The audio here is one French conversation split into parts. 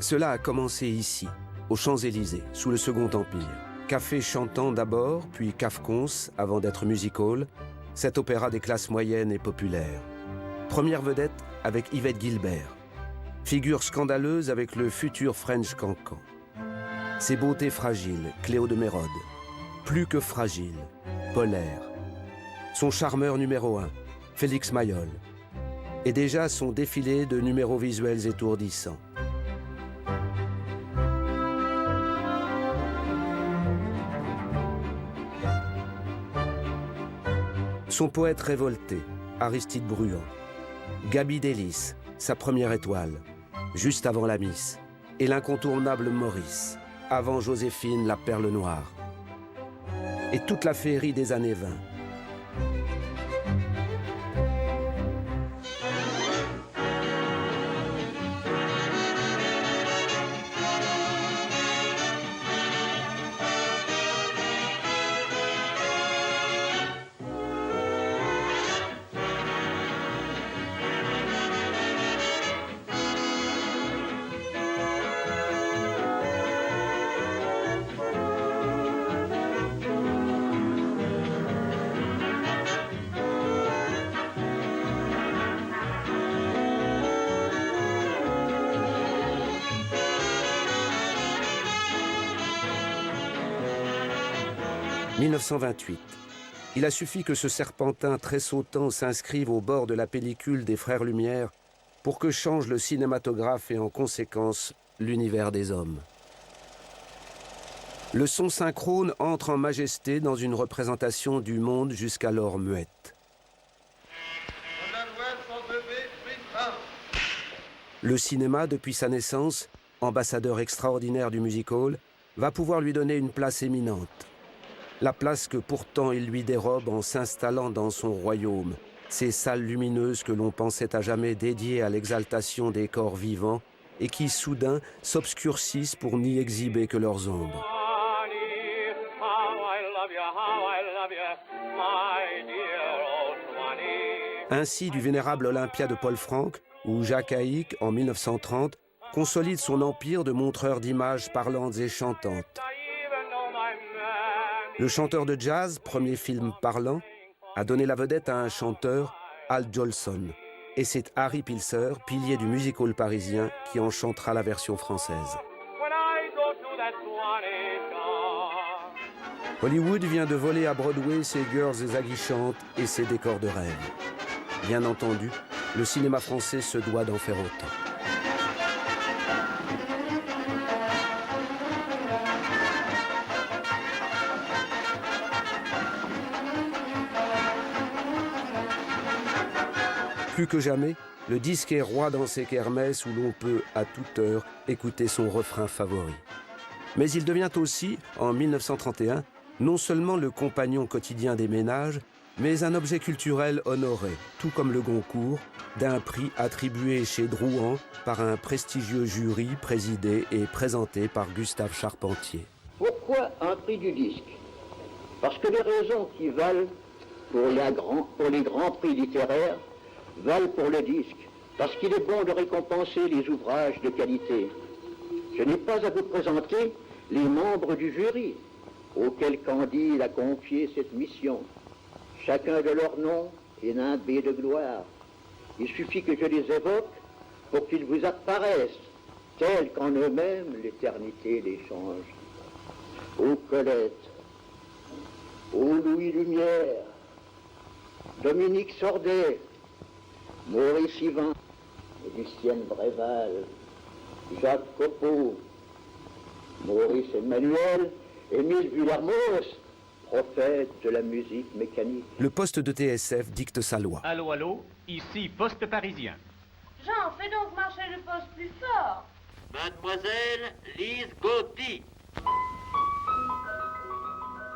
Cela a commencé ici, aux Champs-Élysées, sous le Second Empire. Café chantant d'abord, puis Cafcons, avant d'être music hall, cet opéra des classes moyennes et populaires. Première vedette avec Yvette Guilbert. Figure scandaleuse avec le futur French Cancan. Ses beautés fragiles, Cléo de Mérode. Plus que fragile, polaire. Son charmeur numéro 1, Félix Mayol. Et déjà son défilé de numéros visuels étourdissants. Son poète révolté, Aristide Bruant. Gaby Delis, sa première étoile, juste avant la Miss. Et l'incontournable Maurice, avant Joséphine, la perle noire. Et toute la féerie des années 20. « 1928. Il a suffi que ce serpentin tressautant s'inscrive au bord de la pellicule des Frères Lumière pour que change le cinématographe et en conséquence l'univers des hommes. Le son synchrone entre en majesté dans une représentation du monde jusqu'alors muette. Le cinéma, depuis sa naissance, ambassadeur extraordinaire du music hall, va pouvoir lui donner une place éminente. La place que pourtant il lui dérobe en s'installant dans son royaume, ces salles lumineuses que l'on pensait à jamais dédiées à l'exaltation des corps vivants et qui soudain s'obscurcissent pour n'y exhiber que leurs ombres. Ainsi du vénérable Olympia de Paul Franck, où Jacques Haïk, en 1930, consolide son empire de montreurs d'images parlantes et chantantes. Le chanteur de jazz, premier film parlant, a donné la vedette à un chanteur, Al Jolson. Et c'est Harry Pilser, pilier du music hall parisien, qui en chantera la version française. Hollywood vient de voler à Broadway ses girls aguichantes et ses décors de rêve. Bien entendu, le cinéma français se doit d'en faire autant. Plus que jamais, le disque est roi dans ces kermesses où l'on peut, à toute heure, écouter son refrain favori. Mais il devient aussi, en 1931, non seulement le compagnon quotidien des ménages, mais un objet culturel honoré, tout comme le Goncourt, d'un prix attribué chez Drouin par un prestigieux jury présidé et présenté par Gustave Charpentier. Pourquoi un prix du disque? Parce que les raisons qui valent pour les grands prix littéraires valent pour le disque, parce qu'il est bon de récompenser les ouvrages de qualité. Je n'ai pas à vous présenter les membres du jury, auxquels Candide a confié cette mission. Chacun de leurs noms est nimbé de gloire. Il suffit que je les évoque pour qu'ils vous apparaissent, tels qu'en eux-mêmes l'éternité les change. Ô Colette, ô Louis Lumière, Dominique Sordet, Maurice Yvain, Lucienne Bréval, Jacques Copeau, Maurice Emmanuel, Émile Vuillermoz, prophète de la musique mécanique. Le poste de TSF dicte sa loi. Allô, allô, ici Poste Parisien. Jean, fais donc marcher le poste plus fort. Mademoiselle Lise Gauthier.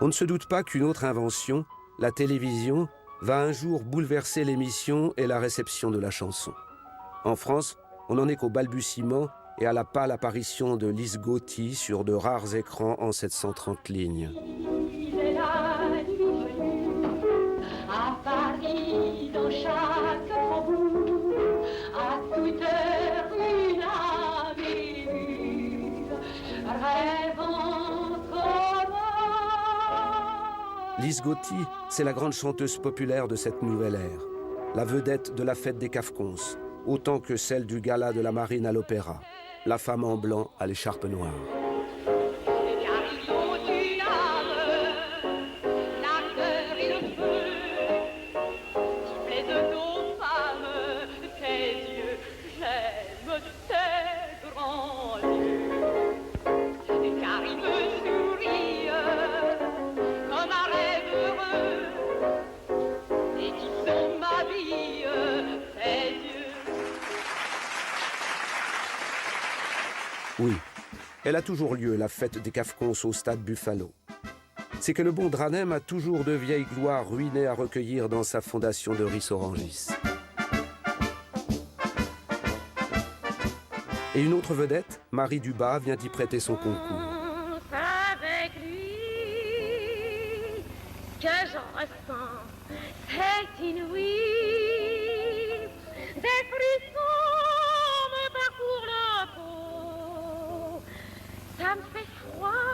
On ne se doute pas qu'une autre invention, la télévision, va un jour bouleverser l'émission et la réception de la chanson. En France, on n'en est qu'au balbutiement et à la pâle apparition de Lise Gauthier sur de rares écrans en 730 lignes. À Paris, dans chaque faubourg, à toute heure, une ave Lise Gotti, c'est la grande chanteuse populaire de cette nouvelle ère, la vedette de la fête des Cafcons, autant que celle du gala de la Marine à l'Opéra, la femme en blanc à l'écharpe noire. Oui, elle a toujours lieu, la fête des Cafcons au stade Buffalo. C'est que le bon Dranem a toujours de vieilles gloires ruinées à recueillir dans sa fondation de Ris-Orangis. Et une autre vedette, Marie Dubas, vient y prêter son concours. Avec lui que j'en ressens, c'est inouï. Des frissons me parcourent la peau. Ça me fait froid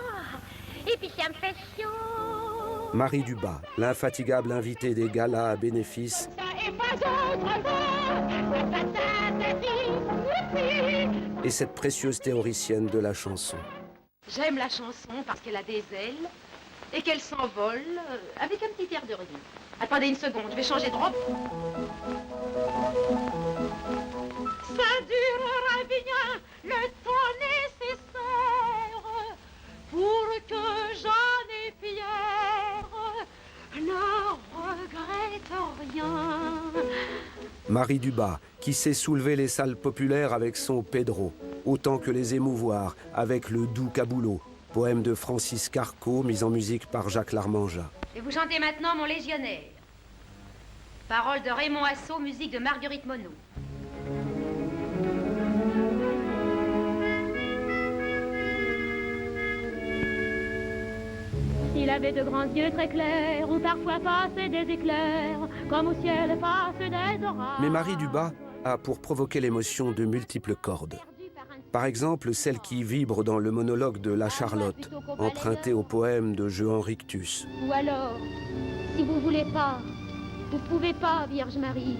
et puis ça me fait chaud. Marie Dubas, l'infatigable invitée des galas à bénéfice. Et cette précieuse théoricienne de la chanson. J'aime la chanson parce qu'elle a des ailes et qu'elle s'envole avec un petit air de rien. Attendez une seconde, je vais changer de robe. Ça durera bien le temps nécessaire pour que j'en ai fière. Ne regrette rien. Marie Dubas, qui sait soulever les salles populaires avec son Pedro, autant que les émouvoir avec le doux Caboulot, poème de Francis Carco, mis en musique par Jacques Larmanjat. Et vous chantez maintenant Mon Légionnaire. Paroles de Raymond Assau, musique de Marguerite Monod. Il avait de grands yeux très clairs, où parfois passaient des éclairs, comme au ciel passent des orages. Mais Marie Dubas a pour provoquer l'émotion de multiples cordes. Par exemple, celle qui vibre dans le monologue de La Charlotte, emprunté au poème de Jehan Rictus. Ou alors, si vous voulez pas, vous pouvez pas, Vierge Marie,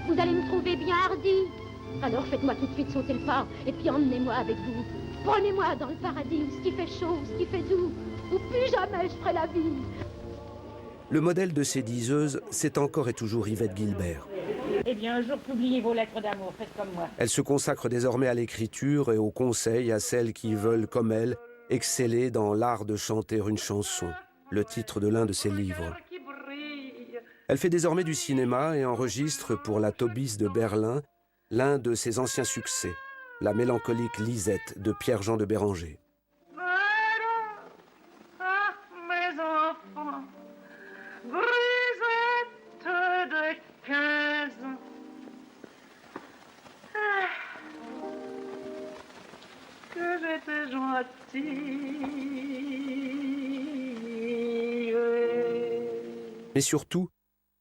vous allez me trouver bien hardie. Alors faites-moi tout de suite sauter le pas, et puis emmenez-moi avec vous. Prenez-moi dans le paradis, où ce qui fait chaud, où ce qui fait doux, où plus jamais je ferai la vie. Le modèle de ces diseuses, c'est encore et toujours Yvette Guilbert. Eh bien, un jour, publiez vos lettres d'amour, faites comme moi. Elle se consacre désormais à l'écriture et au conseil à celles qui veulent, comme elle, exceller dans l'art de chanter une chanson, le titre de l'un de ses livres. Elle fait désormais du cinéma et enregistre pour la Tobis de Berlin l'un de ses anciens succès, la mélancolique Lisette de Pierre-Jean de Béranger. Mes enfants, grisette de 15 ans. Que j'étais gentille. Mais surtout,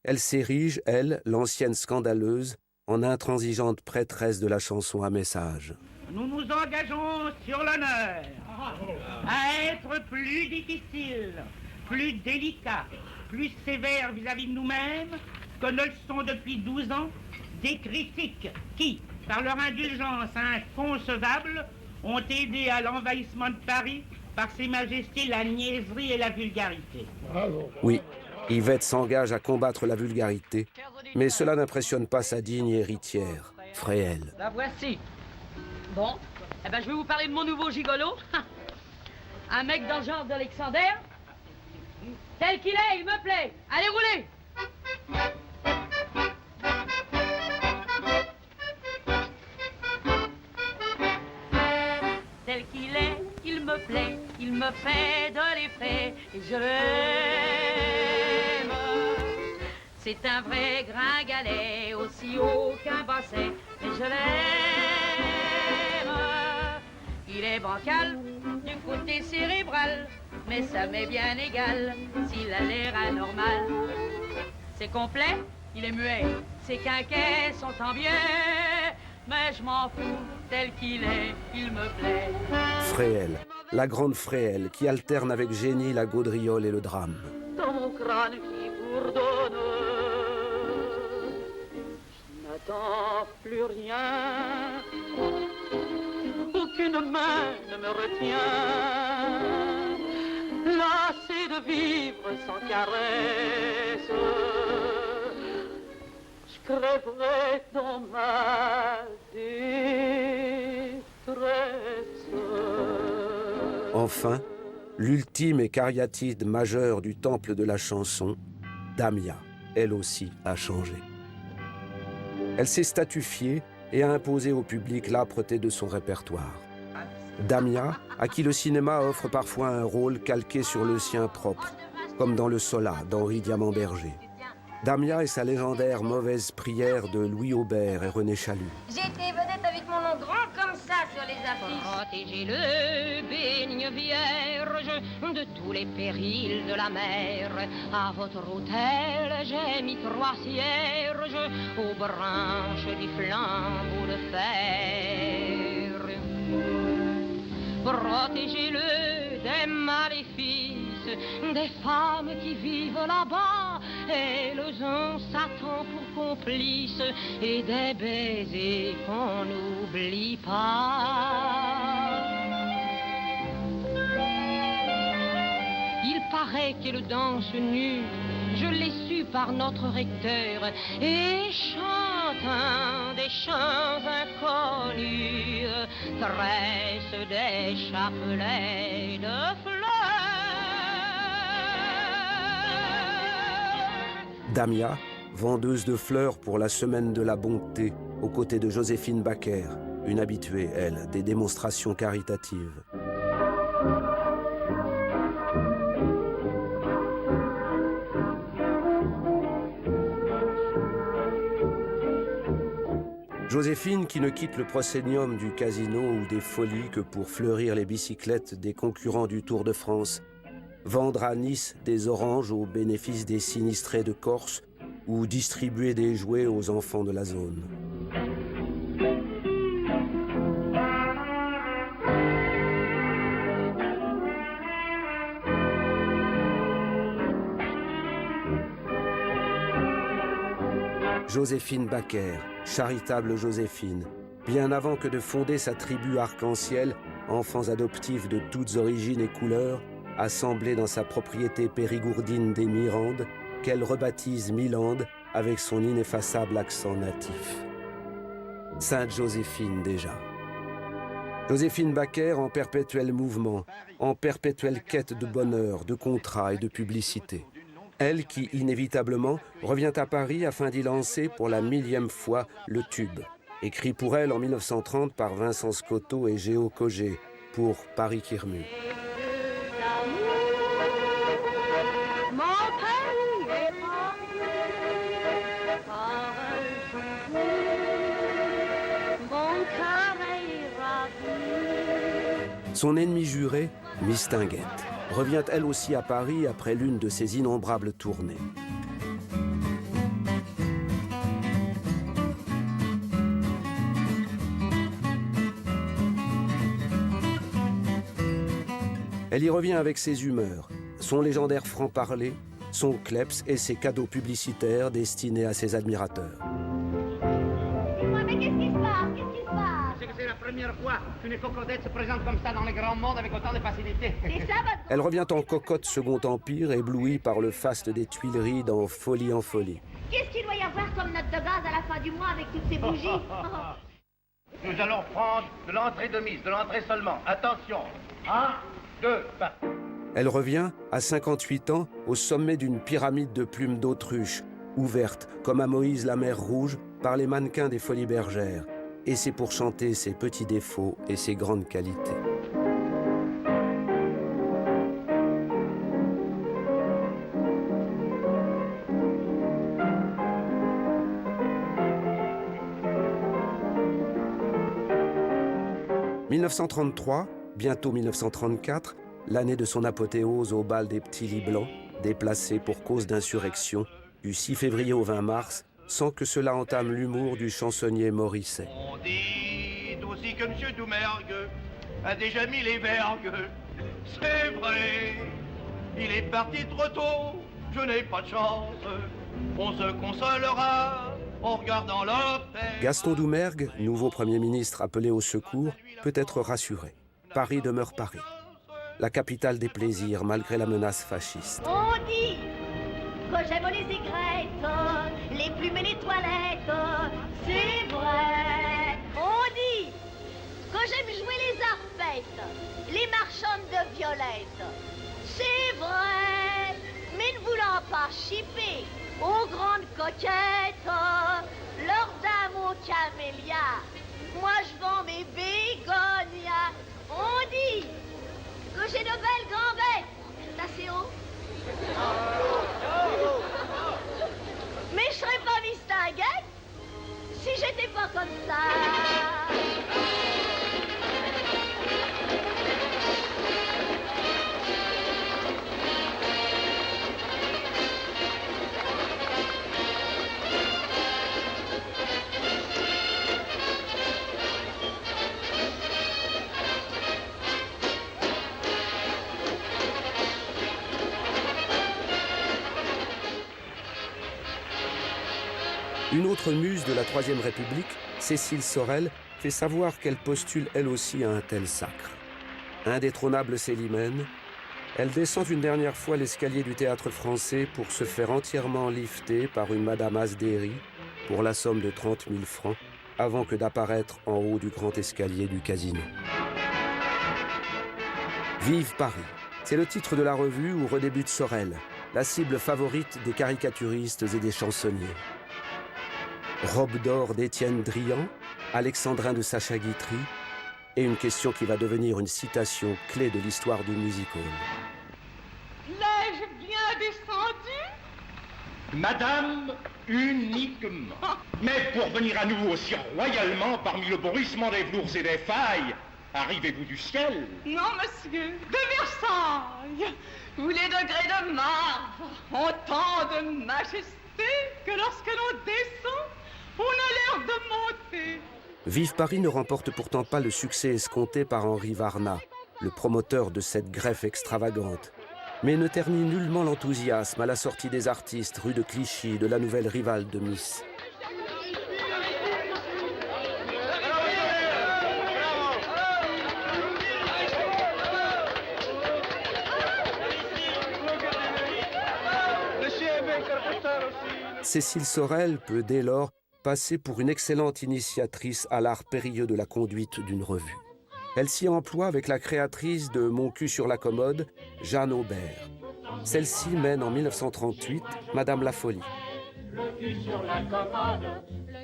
elle s'érige, elle, l'ancienne scandaleuse, en intransigeante prêtresse de la chanson à message. Nous nous engageons sur l'honneur à être plus difficiles, plus délicats, plus sévères vis-à-vis de nous-mêmes que ne le sont depuis 12 ans des critiques qui, par leur indulgence inconcevable, ont aidé à l'envahissement de Paris par ses majestés la niaiserie et la vulgarité. Oui, Yvette s'engage à combattre la vulgarité, mais cela n'impressionne pas sa digne héritière, Fréhel. La voici. Bon, eh ben, je vais vous parler de mon nouveau gigolo. Un mec dans le genre d'Alexander. Tel qu'il est, il me plaît. Allez, roulez. Tel qu'il est, il me plaît. Il me fait de l'effet et je l'aime. C'est un vrai gringalet, aussi haut qu'un basset, et je l'aime. Il est bancal du côté cérébral, mais ça m'est bien égal s'il a l'air anormal. C'est complet, il est muet, ses quinquets sont en biais, mais je m'en fous, tel qu'il est, il me plaît. Fréhel, la grande Fréhel, qui alterne avec génie la gaudriole et le drame. Dans mon crâne qui bourdonne. Je n'attends plus rien, aucune main ne me retient, lassé de vivre sans caresse, je crèverai dans ma détresse. Enfin, l'ultime et cariatide majeure du temple de la chanson, Damia, elle aussi a changé. Elle s'est statufiée et a imposé au public l'âpreté de son répertoire. Damia, à qui le cinéma offre parfois un rôle calqué sur le sien propre, comme dans Le Soldat d'Henri Diamant-Berger. Damia et sa légendaire mauvaise prière de Louis Aubert et René Chaloux. J'ai été vedette avec mon nom grand comme ça sur les affiches. Protégez-le, bénigne vierge, de tous les périls de la mer. À votre autel, j'ai mis 3 cierges aux branches du flambeau de fer. Protégez-le des maléfices, des femmes qui vivent là-bas, elles ont Satan pour complice, et des baisers qu'on n'oublie pas. Il paraît qu'elle danse nue, je l'ai su par notre recteur, et chantant des chants inconnus, tresse des chapelets de fleurs. Damia, vendeuse de fleurs pour la Semaine de la Bonté, aux côtés de Joséphine Baker, une habituée, elle, des démonstrations caritatives. Joséphine qui ne quitte le proscénium du casino ou des folies que pour fleurir les bicyclettes des concurrents du Tour de France, vendre à Nice des oranges au bénéfice des sinistrés de Corse ou distribuer des jouets aux enfants de la zone. Joséphine Baker, charitable Joséphine, bien avant que de fonder sa tribu arc-en-ciel, enfants adoptifs de toutes origines et couleurs, assemblés dans sa propriété périgourdine des Mirandes, qu'elle rebaptise Milande avec son ineffaçable accent natif. Sainte Joséphine déjà. Joséphine Baker en perpétuel mouvement, en perpétuelle quête de bonheur, de contrat et de publicité. Elle qui, inévitablement, revient à Paris afin d'y lancer pour la 1000e fois le tube, écrit pour elle en 1930 par Vincent Scotto et Géo Cogé, pour Paris qui remue. Son ennemie jurée, Mistinguett, revient elle aussi à Paris après l'une de ses innombrables tournées. Elle y revient avec ses humeurs, son légendaire franc-parler, son kleps et ses cadeaux publicitaires destinés à ses admirateurs. Dis-moi, mais qu'est-ce qui se passe? Qu'est-ce qui se passe? C'est que c'est la première fois qu'une cocotte se présente comme ça dans les grands mondes avec autant de facilité. C'est ça, votre... Elle revient en cocotte Second Empire, éblouie par le faste des Tuileries dans Folie en folie. Qu'est-ce qu'il doit y avoir comme note de gaz à la fin du mois avec toutes ces bougies? Nous allons prendre de l'entrée de mise, de l'entrée seulement. Attention. 1, 2, pas. Elle revient, à 58 ans, au sommet d'une pyramide de plumes d'autruche, ouverte, comme à Moïse la mer Rouge, par les mannequins des Folies Bergères. Et c'est pour chanter ses petits défauts et ses grandes qualités. « 1933, bientôt 1934, l'année de son apothéose au bal des petits lits blancs, déplacé pour cause d'insurrection, du 6 février au 20 mars, sans que cela entame l'humour du chansonnier Morisset. On dit aussi que M. Doumergue a déjà mis les vergues. C'est vrai, il est parti trop tôt je n'ai pas de chance. On se consolera en regardant l'opère. Gaston Doumergue, nouveau Premier ministre appelé au secours, peut être rassuré. Paris demeure Paris. La capitale des plaisirs, malgré la menace fasciste. On dit que j'aime les aigrettes, les plumes et les toilettes, c'est vrai. On dit que j'aime jouer les arpettes, les marchandes de violettes, c'est vrai. Mais ne voulant pas chipper aux grandes coquettes, leurs dames aux camélias, moi je vends mes bégonias. On dit que j'ai de belles gambettes. C'est assez haut. Mais je serais pas mistinguette si j'étais pas comme ça. Une autre muse de la Troisième République, Cécile Sorel, fait savoir qu'elle postule elle aussi à un tel sacre. Indétrônable Célimène, elle descend une dernière fois l'escalier du Théâtre Français pour se faire entièrement lifter par une Madame Asdéry pour la somme de 30 000 francs avant que d'apparaître en haut du grand escalier du casino. Vive Paris, c'est le titre de la revue où redébute Sorel, la cible favorite des caricaturistes et des chansonniers. Robe d'or d'Étienne Drian, Alexandrin de Sacha Guitry, et une question qui va devenir une citation clé de l'histoire du music-hall. L'ai-je bien descendu? Madame, uniquement. Mais pour venir à nouveau aussi royalement parmi le bruissement des velours et des failles, arrivez-vous du ciel? Non, monsieur, de Versailles, où les degrés de marbre ont tant de majesté que lorsque l'on descend, on a l'air de monter. Vive Paris ne remporte pourtant pas le succès escompté par Henri Varna, le promoteur de cette greffe extravagante, mais ne ternit nullement l'enthousiasme à la sortie des artistes rue de Clichy de la nouvelle rivale de Miss. Cécile Sorel peut dès lors passer pour une excellente initiatrice à l'art périlleux de la conduite d'une revue. Elle s'y emploie avec la créatrice de Mon cul sur la commode, Jeanne Aubert. Celle-ci mène en 1938 Madame la Folie.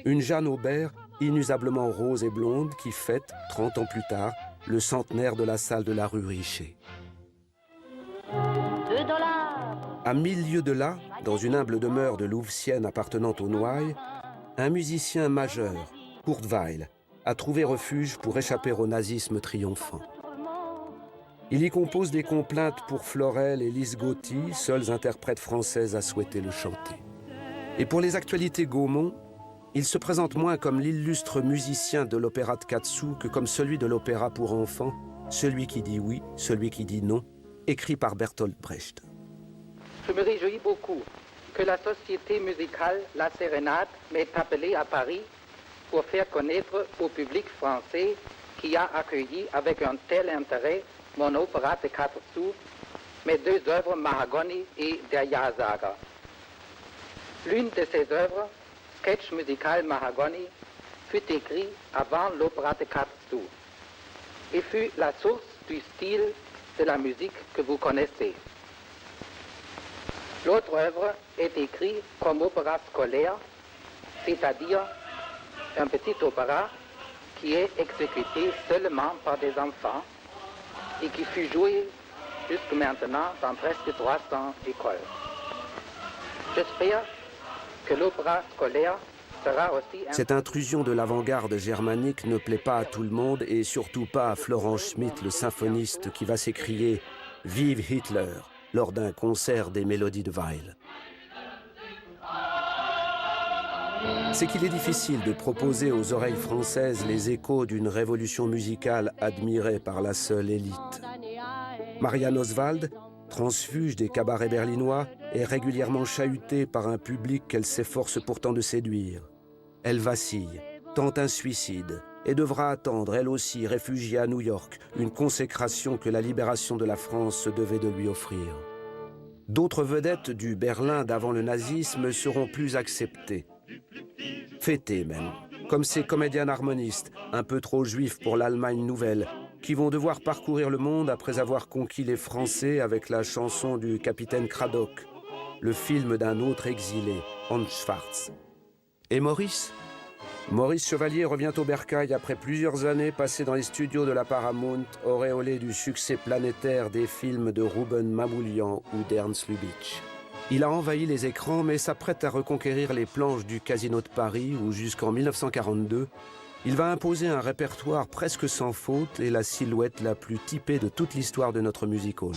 Une Jeanne Aubert inusablement rose et blonde qui fête, 30 ans plus tard, le centenaire de la salle de la rue Richer. $2. À 1000 lieues de là, dans une humble demeure de Louvciennes appartenant aux Noailles, un musicien majeur, Kurt Weill, a trouvé refuge pour échapper au nazisme triomphant. Il y compose des complaintes pour Florel et Lise Gauthier, seules interprètes françaises à souhaiter le chanter. Et pour les actualités Gaumont, il se présente moins comme l'illustre musicien de l'opéra de Katsu que comme celui de l'opéra pour enfants, celui qui dit oui, celui qui dit non, écrit par Bertolt Brecht. Je me réjouis beaucoup que la société musicale La Sérénade m'ait appelé à Paris pour faire connaître au public français qui a accueilli avec un tel intérêt mon opéra de 4 sous, mes 2 œuvres Mahagoni et Der Ja-Sager. L'une de ces œuvres, Sketch musical Mahagoni, fut écrite avant l'opéra de 4 sous et fut la source du style de la musique que vous connaissez. L'autre œuvre est écrite comme opéra scolaire, c'est-à-dire un petit opéra qui est exécuté seulement par des enfants et qui fut joué jusque maintenant dans presque 300 écoles. J'espère que l'opéra scolaire sera aussi... Cette intrusion de l'avant-garde germanique ne plaît pas à tout le monde et surtout pas à Florent Schmitt, le symphoniste qui va s'écrier « Vive Hitler !» lors d'un concert des Mélodies de Weill. C'est qu'il est difficile de proposer aux oreilles françaises les échos d'une révolution musicale admirée par la seule élite. Marianne Oswald, transfuge des cabarets berlinois, est régulièrement chahutée par un public qu'elle s'efforce pourtant de séduire. Elle vacille, tente un suicide et devra attendre, elle aussi, réfugiée à New York, une consécration que la libération de la France se devait de lui offrir. D'autres vedettes du Berlin d'avant le nazisme seront plus acceptées, fêtées même, comme ces comédiens harmonistes, un peu trop juifs pour l'Allemagne nouvelle, qui vont devoir parcourir le monde après avoir conquis les Français avec la chanson du capitaine Cradock, le film d'un autre exilé, Hans Schwarz. Et Maurice Chevalier revient au bercail après plusieurs années passées dans les studios de la Paramount, auréolé du succès planétaire des films de Rouben Mamoulian ou d'Ernst Lubitsch. Il a envahi les écrans mais s'apprête à reconquérir les planches du Casino de Paris où jusqu'en 1942, il va imposer un répertoire presque sans faute et la silhouette la plus typée de toute l'histoire de notre music hall.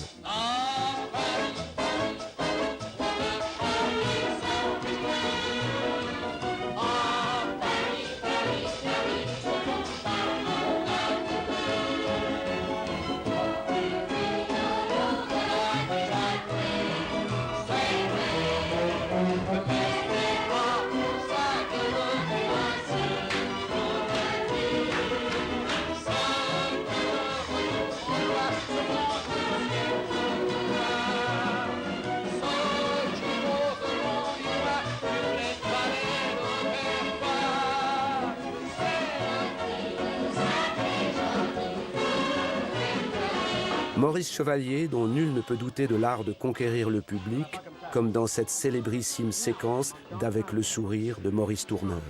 Maurice Chevalier, dont nul ne peut douter de l'art de conquérir le public, comme dans cette célébrissime séquence d'Avec le sourire de Maurice Tourneur.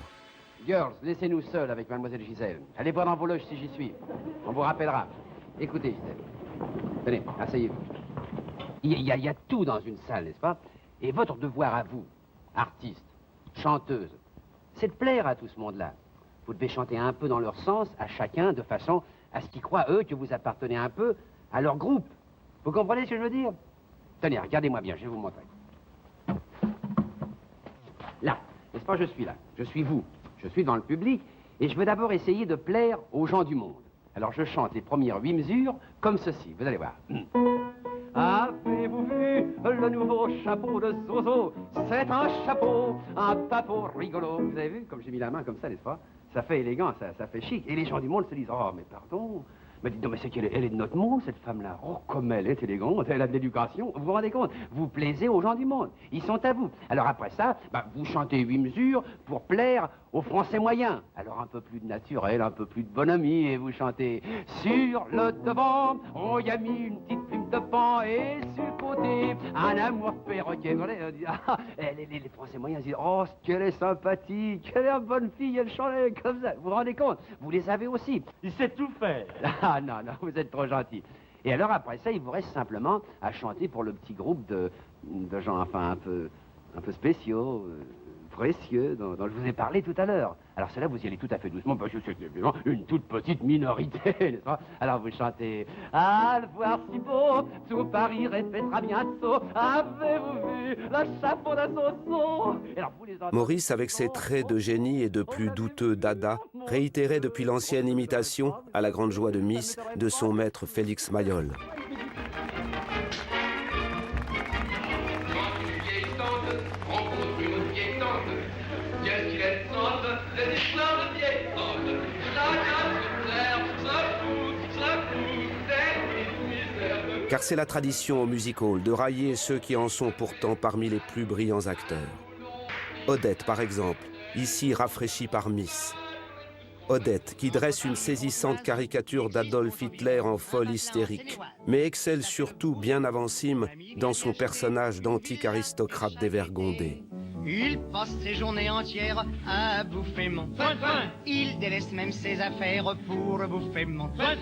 Girls, laissez-nous seuls avec mademoiselle Gisèle. Allez voir dans vos loges si j'y suis. On vous rappellera. Écoutez, Gisèle. Tenez, asseyez-vous. Il y a tout dans une salle, n'est-ce pas? Et votre devoir à vous, artiste, chanteuse, c'est de plaire à tout ce monde-là. Vous devez chanter un peu dans leur sens, à chacun, de façon à ce qu'ils croient, eux, que vous appartenez un peu à leur groupe. Vous comprenez ce que je veux dire? Tenez, regardez-moi bien, je vais vous montrer. Là, n'est-ce pas, je suis là. Je suis vous. Je suis dans le public et je veux d'abord essayer de plaire aux gens du monde. Alors je chante les premières 8 mesures comme ceci, vous allez voir. Avez-vous vu le nouveau chapeau de Zozo? C'est un chapeau, un papot rigolo. Vous avez vu comme j'ai mis la main comme ça, n'est-ce pas? Ça fait élégant, ça fait chic. Et les gens du monde se disent, oh mais pardon, mais dites donc, mais c'est qu'elle est de notre monde, cette femme-là. Oh, comme elle est élégante, elle a de l'éducation. Vous vous rendez compte? Vous plaisez aux gens du monde. Ils sont à vous. Alors après ça, vous chantez 8 mesures pour plaire aux Français moyens. Alors un peu plus de naturel, un peu plus de bonhomie, et vous chantez sur le devant, on y a mis une petite plume de pan, et sur le côté, un amour perroquet. Les Français moyens disent, oh, qu'elle est sympathique, quelle est une bonne fille, elle chante comme ça. Vous vous rendez compte? Vous les avez aussi. Il sait tout faire. Ah non, vous êtes trop gentil. Et alors après ça, il vous reste simplement à chanter pour le petit groupe de gens, enfin, un peu spéciaux, précieux, dont je vous ai parlé tout à l'heure. Alors cela, vous y allez tout à fait doucement, parce que c'est évidemment une toute petite minorité, n'est-ce pas? Alors vous chantez « À le voir si beau, tout Paris répétera bientôt, avez-vous vu le chapeau de Zozo ?» Maurice, avec ses traits de génie et de plus douteux dada, réitérait depuis l'ancienne imitation, à la grande joie de Miss, de son maître Félix Mayol. Car c'est la tradition au music hall de railler ceux qui en sont pourtant parmi les plus brillants acteurs. Odette, par exemple, ici rafraîchie par Miss. Odette, qui dresse une saisissante caricature d'Adolf Hitler en folle hystérique, mais excelle surtout bien avant Sim dans son personnage d'antique aristocrate dévergondé. Il passe ses journées entières à bouffer mon fin. Il délaisse même ses affaires pour bouffer mon fin.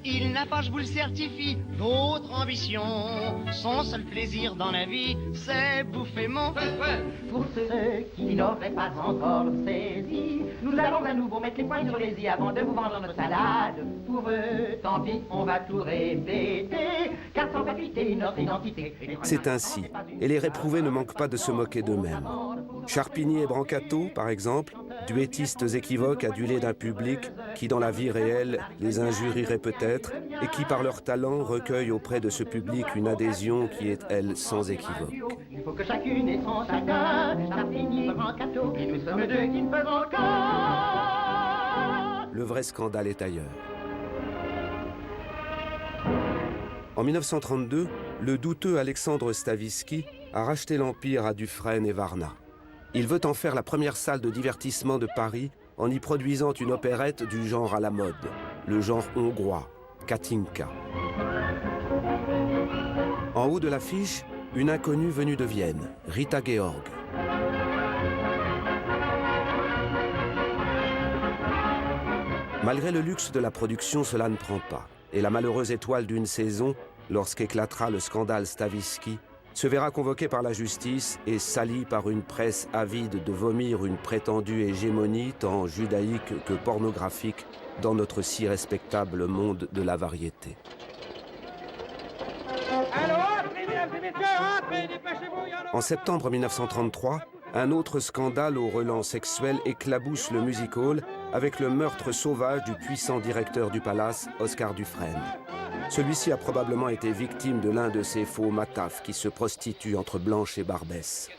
Il n'a pas, je vous le certifie, d'autre ambition. Son seul plaisir dans la vie, c'est bouffer mon fin. Pour ceux qui n'auraient pas encore saisi, nous allons à nouveau mettre les points sur les i avant de vous vendre notre salade. Pour eux, tant pis, on va tout répéter, car sans perpétuité notre identité. C'est ainsi, et les réprouvés ne manquent pas de se moquer d'eux-mêmes. Charpigny et Brancato, par exemple, duettistes équivoques adulés d'un public qui, dans la vie réelle, les injurierait peut-être et qui, par leur talent, recueillent auprès de ce public une adhésion qui est, elle, sans équivoque. Il faut que chacune ait son chacun, Charpigny, Brancato, et nous sommes deux qui ne faisons qu'un. Le vrai scandale est ailleurs. En 1932, le douteux Alexandre Stavisky a racheté l'Empire à Dufresne et Varna. Il veut en faire la première salle de divertissement de Paris en y produisant une opérette du genre à la mode, le genre hongrois, Katinka. En haut de l'affiche, une inconnue venue de Vienne, Rita Georg. Malgré le luxe de la production, cela ne prend pas. Et la malheureuse étoile d'une saison, lorsqu'éclatera le scandale Stavisky, se verra convoquée par la justice et salie par une presse avide de vomir une prétendue hégémonie tant judaïque que pornographique dans notre si respectable monde de la variété. En septembre 1933, un autre scandale au relent sexuel éclabousse le music-hall avec le meurtre sauvage du puissant directeur du Palace, Oscar Dufresne. Celui-ci a probablement été victime de l'un de ces faux matafs qui se prostituent entre Blanche et Barbès.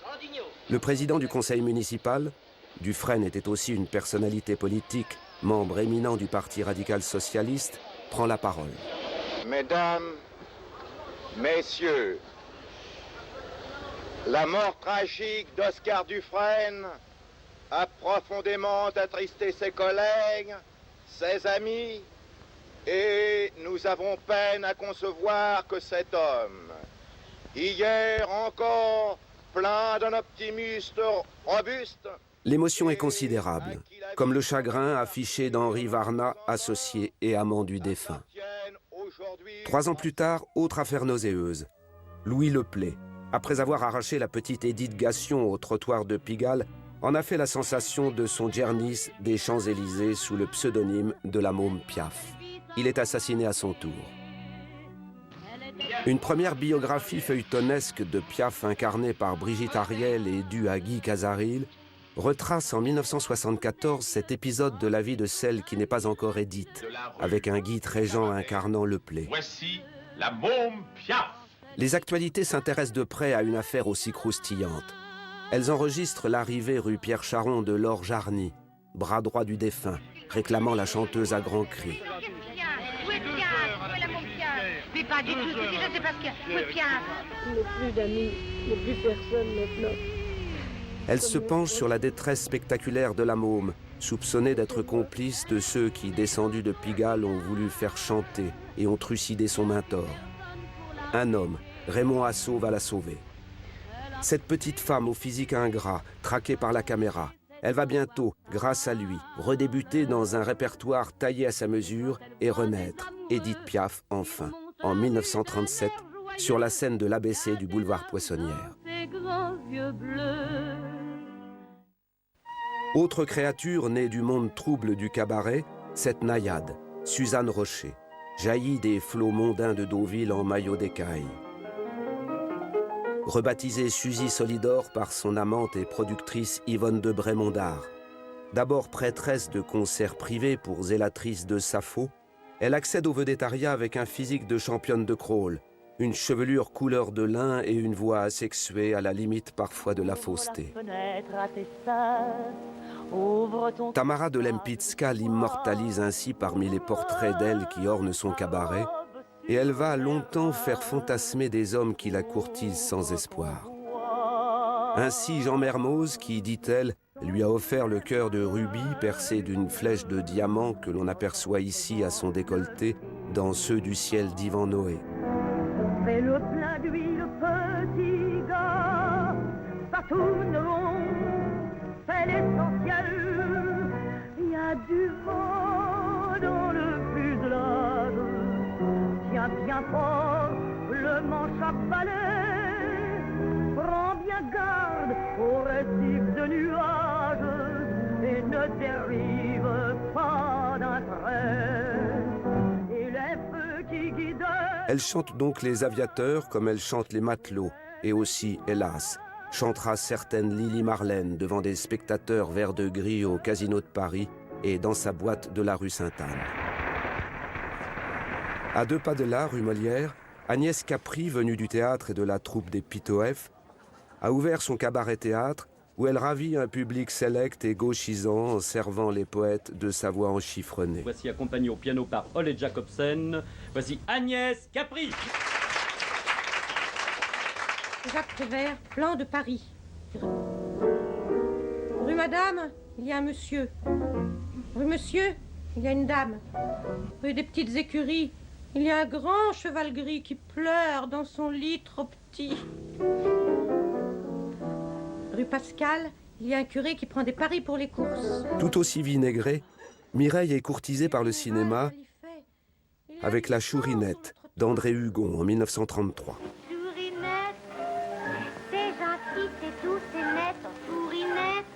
Le président du conseil municipal, Dufresne était aussi une personnalité politique, membre éminent du Parti radical socialiste, prend la parole. Mesdames, Messieurs, la mort tragique d'Oscar Dufresne a profondément attristé ses collègues, ses amis, et nous avons peine à concevoir que cet homme, hier encore plein d'un optimiste robuste... L'émotion est considérable, comme le chagrin affiché d'Henri Varna, associé et amant du défunt. 3 ans plus tard, autre affaire nauséeuse. Louis Leplay, après avoir arraché la petite Édith Gassion au trottoir de Pigalle, en a fait la sensation de son Djernis des Champs-Élysées sous le pseudonyme de la môme Piaf. Il est assassiné à son tour. Une première biographie feuilletonesque de Piaf incarnée par Brigitte Ariel et due à Guy Casaril retrace en 1974 cet épisode de la vie de celle qui n'est pas encore Édith, avec un Guy Tréjean incarnant Leplay. Voici la môme Piaf. Les actualités s'intéressent de près à une affaire aussi croustillante. Elles enregistrent l'arrivée rue Pierre Charon de Laure Jarny, bras droit du défunt, réclamant la chanteuse à grands cris. Où est Piaf? Où est la môme Piaf? Mais pas du tout, c'est déjà c'est parce que... Où est Piaf? Il n'y a plus d'amis, il n'y a plus personne maintenant. Elle se penche sur la détresse spectaculaire de la môme, soupçonnée d'être complice de ceux qui, descendus de Pigalle, ont voulu faire chanter et ont trucidé son mentor. Un homme, Raymond Assau, va la sauver. Cette petite femme au physique ingrat, traquée par la caméra, elle va bientôt, grâce à lui, redébuter dans un répertoire taillé à sa mesure et renaître, Édith Piaf enfin, en 1937, sur la scène de l'ABC du boulevard Poissonnière. Autre créature née du monde trouble du cabaret, cette naïade, Suzanne Rocher, jaillie des flots mondains de Deauville en maillot d'écaille. Rebaptisée Suzy Solidor par son amante et productrice Yvonne de Brémondard. D'abord prêtresse de concerts privés pour zélatrice de Sappho, elle accède au vedettariat avec un physique de championne de crawl, une chevelure couleur de lin et une voix asexuée à la limite parfois de la fausseté. Tamara de Lempicka l'immortalise ainsi parmi les portraits d'elle qui ornent son cabaret, et elle va longtemps faire fantasmer des hommes qui la courtisent sans espoir. Ainsi Jean Mermoz, qui, dit-elle, lui a offert le cœur de rubis percé d'une flèche de diamant que l'on aperçoit ici à son décolleté dans ceux du ciel d'Ivan Noé. Fais le plein d'huile, petit gars, ça tourne rond, fais l'essentiel, il y a du vent dans le fuselage, tiens bien fort le manche à balai, prends bien garde au récif de nuages et ne dérive pas d'un trait, et les feux qui guident. Elle chante donc les aviateurs comme elle chante les matelots, et aussi, hélas, chantera certaine Lili Marlène devant des spectateurs vert de gris au Casino de Paris et dans sa boîte de la rue Sainte-Anne. À 2 pas de là, rue Molière, Agnès Capri, venue du théâtre et de la troupe des Pitoef, a ouvert son cabaret-théâtre où elle ravit un public sélect et gauchisant en servant les poètes de sa voix enchiffronnée. Voici accompagné au piano par Ole Jacobsen. Voici Agnès Capri. Jacques Prévert, plan de Paris. Rue Madame, il y a un monsieur. Rue Monsieur, il y a une dame. Rue des Petites Écuries, il y a un grand cheval gris qui pleure dans son lit trop petit. Rue Pascal, il y a un curé qui prend des paris pour les courses. Tout aussi vinaigrée, Mireille est courtisée par le cinéma avec La Chourinette d'André Hugon en 1933. Chourinette, c'est gentil, c'est doux, c'est net, Chourinette,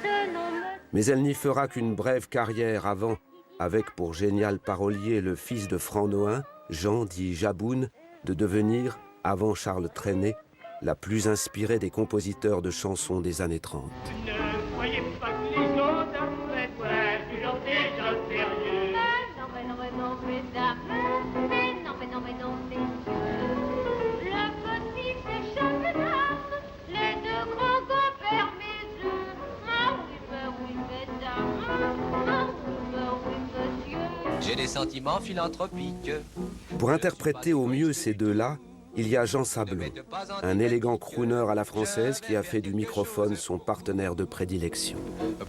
ce nom me... Mais elle n'y fera qu'une brève carrière avant, avec pour génial parolier le fils de Franc Nohain, Jean dit Jaboun, de devenir, avant Charles Trenet, la plus inspirée des compositeurs de chansons des années 30. Ne croyez pas que les autres faites toujours déjà sérieux. Non, mesdames, non, messieurs. Le petit, c'est chaque dame, les 2 grands compères, messieurs. Ah oui, mesdames, ah oui, monsieur. J'ai des sentiments philanthropiques. Pour interpréter au mieux ces deux-là, il y a Jean Sablon, un élégant crooner à la française qui a fait du microphone son partenaire de prédilection.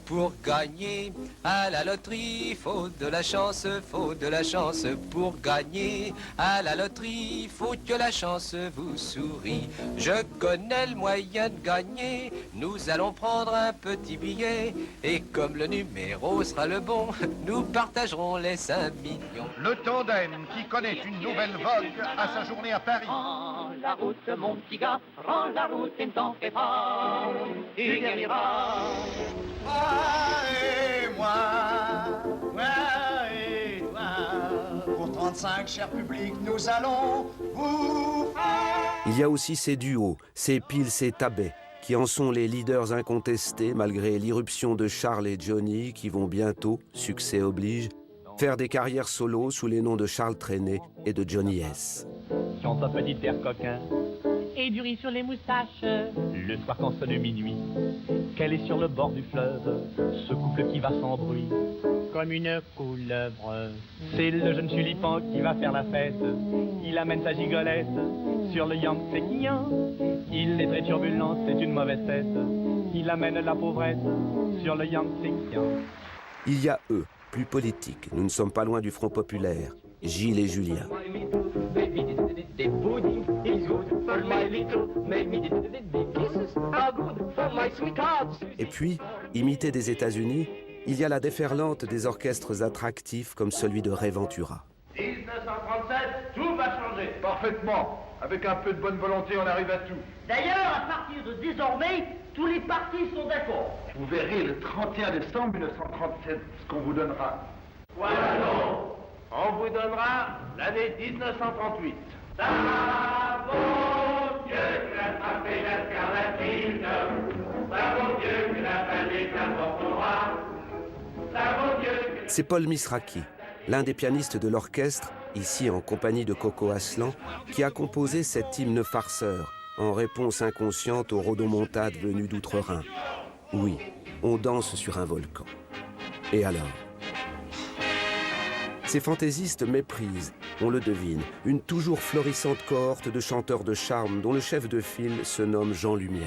Pour gagner à la loterie, faut de la chance, faut de la chance. Pour gagner à la loterie, faut que la chance vous sourie. Je connais le moyen de gagner, nous allons prendre un petit billet. Et comme le numéro sera le bon, nous partagerons les 5 millions. Le tandem qui connaît une nouvelle vogue à sa journée à Paris. Rends la route, mon petit gars, rends la route et ne t'en fais pas, tu guériras. Moi et moi et toi. Pour 35, cher public, nous allons vous faire. Il y a aussi ces duos, ces Pils et Tabet, qui en sont les leaders incontestés malgré l'irruption de Charles et Johnny qui vont bientôt, succès oblige, faire des carrières solo sous les noms de Charles Trenet et de Johnny S. Chante un petit air coquin Et du riz sur les moustaches. le soir quand sonne minuit, qu'elle est sur le bord du fleuve, ce couple qui va sans bruit. Comme une couleuvre. C'est le jeune Tulipan qui va faire la fête. Il amène sa gigolette sur le Yangtze Kian. Il est très turbulent, c'est une mauvaise tête. Il amène la pauvrette sur le Yangtze Kian. Il y a eux, plus politiques, nous ne sommes pas loin du Front populaire, Gilles et Julien. Et puis, imité des États-Unis, il y a la déferlante des orchestres attractifs comme celui de Ray Ventura. 1937, tout va changer. Parfaitement. Avec un peu de bonne volonté, on arrive à tout. D'ailleurs, à partir de désormais, tous les partis sont d'accord. Vous verrez le 31 décembre 1937 ce qu'on vous donnera. Voilà non. On vous donnera l'année 1938. Ça vaut mieux que l'attraper la scarlatine. Ça vaut mieux que la vallée d'Avortora. Ça vaut mieux que... C'est Paul Misraki, l'un des pianistes de l'orchestre, ici en compagnie de Coco Aslan, qui a composé cet hymne farceur, en réponse inconsciente aux rodomontades venues d'Outre-Rhin. Oui, on danse sur un volcan. Et alors ? Ces fantaisistes méprisent, on le devine, une toujours florissante cohorte de chanteurs de charme dont le chef de file se nomme Jean Lumière.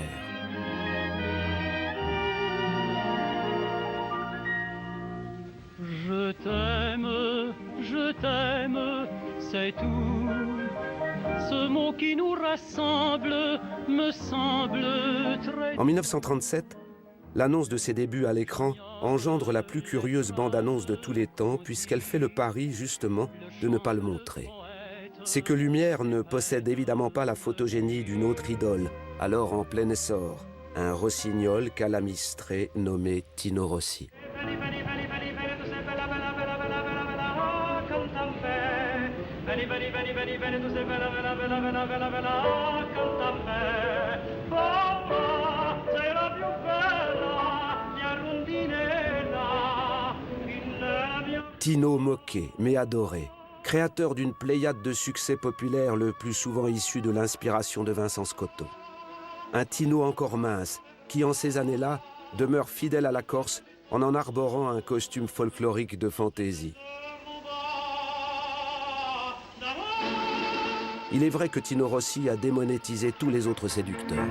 Je t'aime, c'est tout. Ce mot qui nous rassemble me semble très... En 1937, l'annonce de ses débuts à l'écran engendre la plus curieuse bande-annonce de tous les temps puisqu'elle fait le pari, justement, de ne pas le montrer. C'est que Lumière ne possède évidemment pas la photogénie d'une autre idole, alors en plein essor, un rossignol calamistré nommé Tino Rossi. Veni, veni, veni, veni, veni, tu sei bella, bella, bella, bella, bella, bella, canta a me. Mamma, sei la più bella, mia rondinella, il mio... Tino moqué, mais adoré, créateur d'une pléiade de succès populaires le plus souvent issus de l'inspiration de Vincent Scotto. Un Tino encore mince, qui en ces années-là demeure fidèle à la Corse en arborant un costume folklorique de fantaisie. Il est vrai que Tino Rossi a démonétisé tous les autres séducteurs.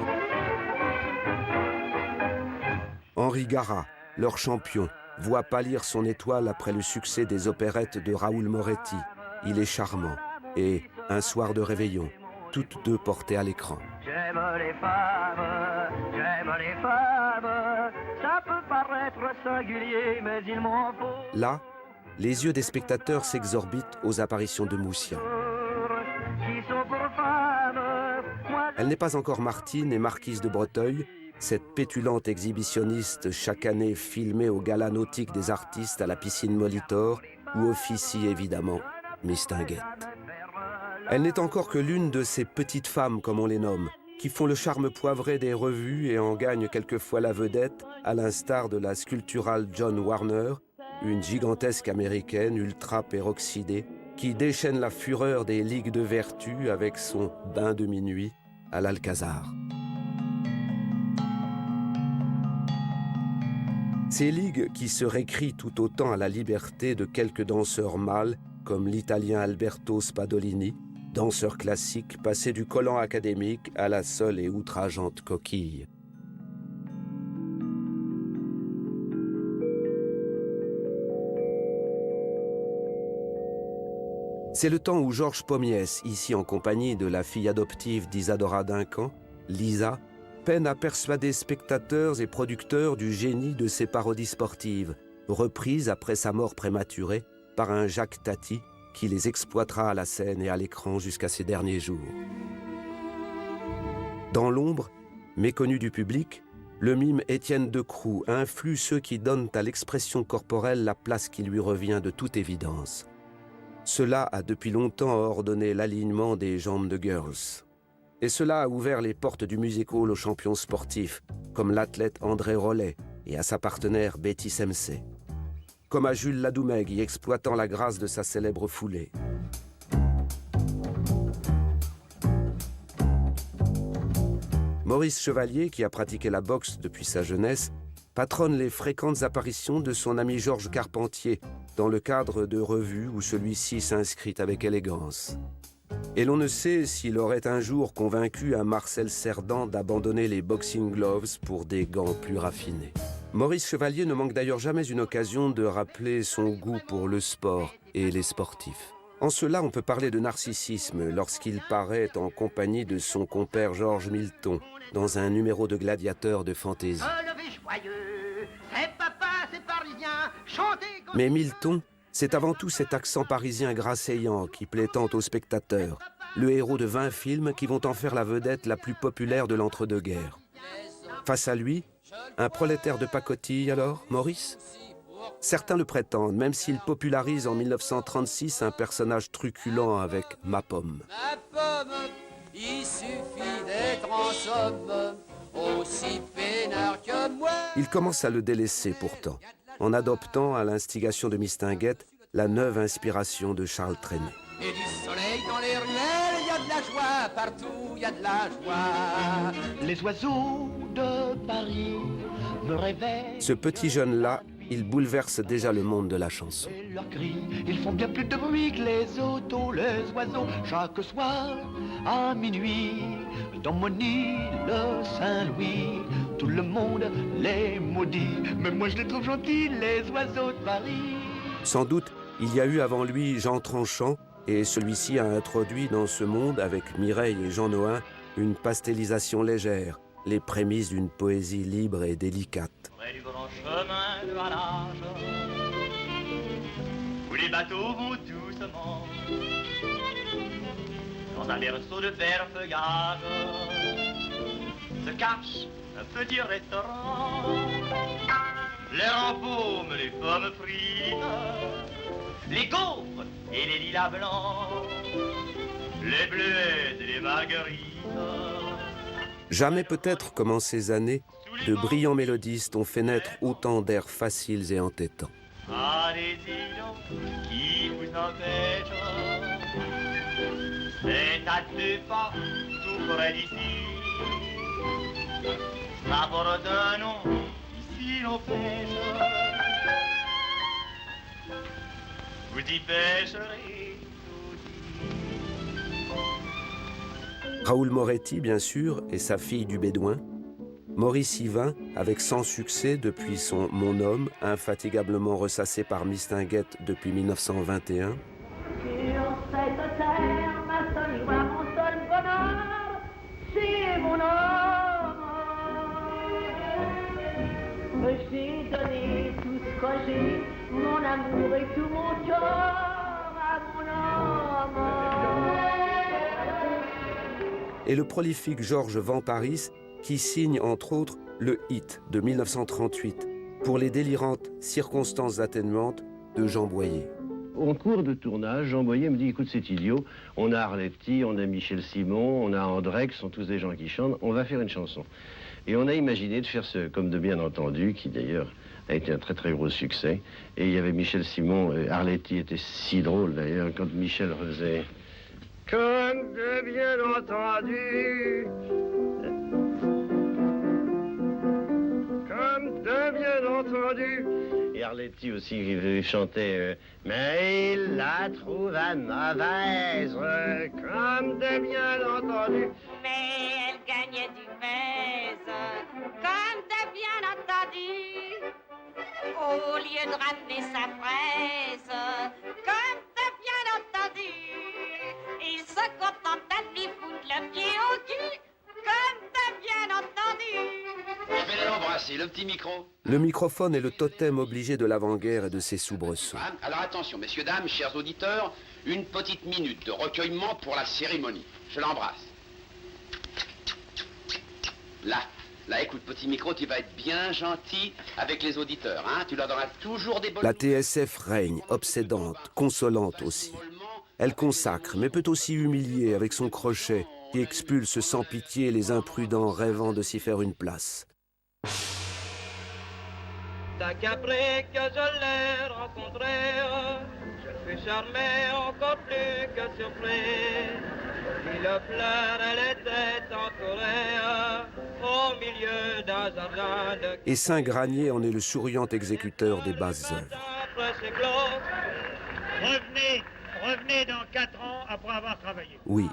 Henri Gara, leur champion, voit pâlir son étoile après le succès des opérettes de Raoul Moretti. Il est charmant. Et Un soir de réveillon, toutes deux portées à l'écran. J'aime les femmes, ça peut paraître singulier, mais il m'en faut. Là, les yeux des spectateurs s'exorbitent aux apparitions de Moussia. Elle n'est pas encore Martine et marquise de Breteuil, cette pétulante exhibitionniste chaque année filmée au gala nautique des artistes à la piscine Molitor, où officie évidemment Mistinguett. Elle n'est encore que l'une de ces petites femmes, comme on les nomme, qui font le charme poivré des revues et en gagnent quelquefois la vedette, à l'instar de la sculpturale John Warner, une gigantesque américaine ultra peroxydée, qui déchaîne la fureur des ligues de vertu avec son bain de minuit à l'Alcazar. Ces ligues qui se récrient tout autant à la liberté de quelques danseurs mâles, comme l'italien Alberto Spadolini, danseur classique passé du collant académique à la seule et outrageante coquille. C'est le temps où Georges Pommiès, ici en compagnie de la fille adoptive d'Isadora Duncan, Lisa, peine à persuader spectateurs et producteurs du génie de ses parodies sportives, reprises après sa mort prématurée par un Jacques Tati qui les exploitera à la scène et à l'écran jusqu'à ses derniers jours. Dans l'ombre, méconnu du public, le mime Étienne Decroux influe ceux qui donnent à l'expression corporelle la place qui lui revient de toute évidence. Cela a depuis longtemps ordonné l'alignement des jambes de Girls. Et cela a ouvert les portes du music-hall aux champions sportifs, comme l'athlète André Rollet et à sa partenaire Betty Semsé. Comme à Jules Ladoumègue, exploitant la grâce de sa célèbre foulée. Maurice Chevalier, qui a pratiqué la boxe depuis sa jeunesse, patronne les fréquentes apparitions de son ami Georges Carpentier dans le cadre de revues où celui-ci s'inscrit avec élégance. Et l'on ne sait s'il aurait un jour convaincu un Marcel Cerdan d'abandonner les boxing gloves pour des gants plus raffinés. Maurice Chevalier ne manque d'ailleurs jamais une occasion de rappeler son goût pour le sport et les sportifs. En cela, on peut parler de narcissisme lorsqu'il paraît en compagnie de son compère Georges Milton dans un numéro de gladiateur de fantaisie. Mais Milton, c'est avant tout cet accent parisien grasseillant qui plaît tant aux spectateurs, le héros de 20 films qui vont en faire la vedette la plus populaire de l'entre-deux-guerres. Face à lui, un prolétaire de pacotille alors, Maurice ? Certains le prétendent, même s'il popularise en 1936 un personnage truculent avec Ma Pomme. Ma pomme, il suffit d'être en somme, aussi peinard que moi. Il commence à le délaisser pourtant, en adoptant, à l'instigation de Mistinguett, la neuve inspiration de Charles Trenet. Et du soleil dans les ruelles, il y a de la joie, partout il y a de la joie. Les oiseaux de Paris me réveillent. Ce petit jeune-là, il bouleverse déjà le monde de la chanson. Et leurs cris, ils font bien plus de bruit que les autos, les oiseaux. Chaque soir, à minuit, dans mon île Saint-Louis, tout le monde les maudit. Mais moi je les trouve gentils, les oiseaux de Paris. Sans doute, il y a eu avant lui Jean Tranchant, et celui-ci a introduit dans ce monde, avec Mireille et Jean Nohain, une pastelisation légère, les prémices d'une poésie libre et délicate. Près du grand chemin de halage, où les bateaux vont doucement, dans un berceau de vert feuillage, se cache un petit restaurant. L'air en paume, les pommes frites, les gaufres et les lilas blancs, les bleuets et les marguerites. Jamais peut-être comme en ces années, de brillants mélodistes ont fait naître autant d'airs faciles et entêtants. Allez-y donc, qui vous empêche? C'est à 2 pas, tout près d'ici. Ça porte un nom, ici l'on pêche. Vous y pêcherez aussi. Raoul Moretti, bien sûr, et sa fille du Bédouin. Maurice Yvain, avec sans succès depuis son Mon Homme, infatigablement ressassé par Mistinguett depuis 1921. Sur cette terre, ma seule joie, mon seul bonheur, c'est mon homme. J'ai donné tout ce que j'ai, mon amour et tout mon cœur à mon homme. Et le prolifique Georges Van Paris, qui signe entre autres le hit de 1938 pour les délirantes circonstances atténuantes de Jean Boyer. En cours de tournage, Jean Boyer me dit, écoute, c'est idiot, on a Arletty, on a Michel Simon, on a André, qui sont tous des gens qui chantent, on va faire une chanson. Et on a imaginé de faire ce Comme de bien entendu, qui d'ailleurs a été un très très gros succès. Et il y avait Michel Simon, Arletty était si drôle d'ailleurs, quand Michel faisait Comme de bien entendu. Comme de bien entendu. Et Arletty aussi chantait mais il la trouve à mauvaise, comme de bien entendu. Mais elle gagnait du pèse, comme de bien entendu. Au lieu de ramener sa fraise, comme de bien entendu. Il se contente de lui foutre le pied au cul, comme de bien entendu. Je vais l'embrasser, le petit micro. Le microphone est le totem obligé de l'avant-guerre et de ses soubresauts. Alors attention, messieurs, dames, chers auditeurs, une petite minute de recueillement pour la cérémonie. Je l'embrasse. Là, écoute, petit micro, tu vas être bien gentil avec les auditeurs, hein. Tu leur donneras toujours des bonnes... La TSF règne, obsédante, consolante aussi. Elle consacre, mais peut aussi humilier avec son crochet, qui expulse sans pitié les imprudents rêvant de s'y faire une place. T'as qu'après que je l'ai rencontré, je fus charmé encore plus que surpris. Il pleure, elle était entourée au milieu d'un jardin de... Et Saint-Granier en est le souriant exécuteur des basses œuvres. Revenez dans 4 ans après avoir travaillé. Oui,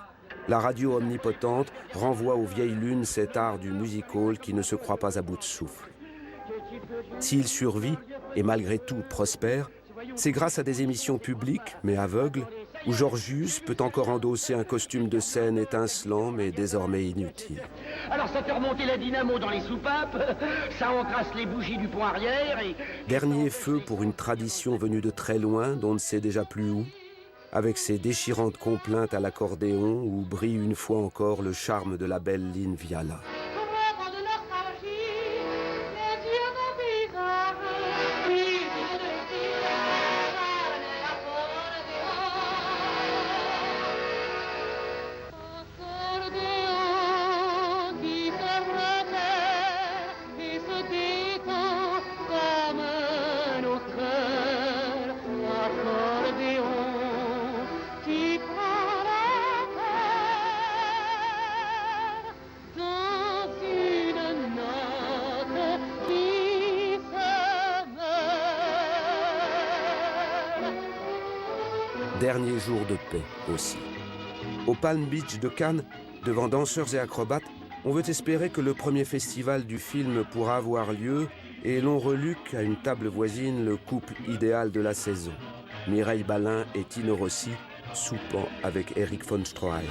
la radio omnipotente renvoie aux vieilles lunes cet art du music-hall qui ne se croit pas à bout de souffle. S'il survit, et malgré tout prospère, c'est grâce à des émissions publiques, mais aveugles, où Georgius peut encore endosser un costume de scène étincelant, mais désormais inutile. Alors ça fait remonter la dynamo dans les soupapes, ça encrasse les bougies du pont arrière et... Dernier feu pour une tradition venue de très loin, dont on ne sait déjà plus où, avec ses déchirantes complaintes à l'accordéon où brille une fois encore le charme de la belle Lynn Viala. Dernier jour de paix aussi. Au Palm Beach de Cannes, devant danseurs et acrobates, on veut espérer que le premier festival du film pourra avoir lieu et l'on reluque à une table voisine le couple idéal de la saison. Mireille Balin et Tino Rossi soupant avec Eric von Stroheim.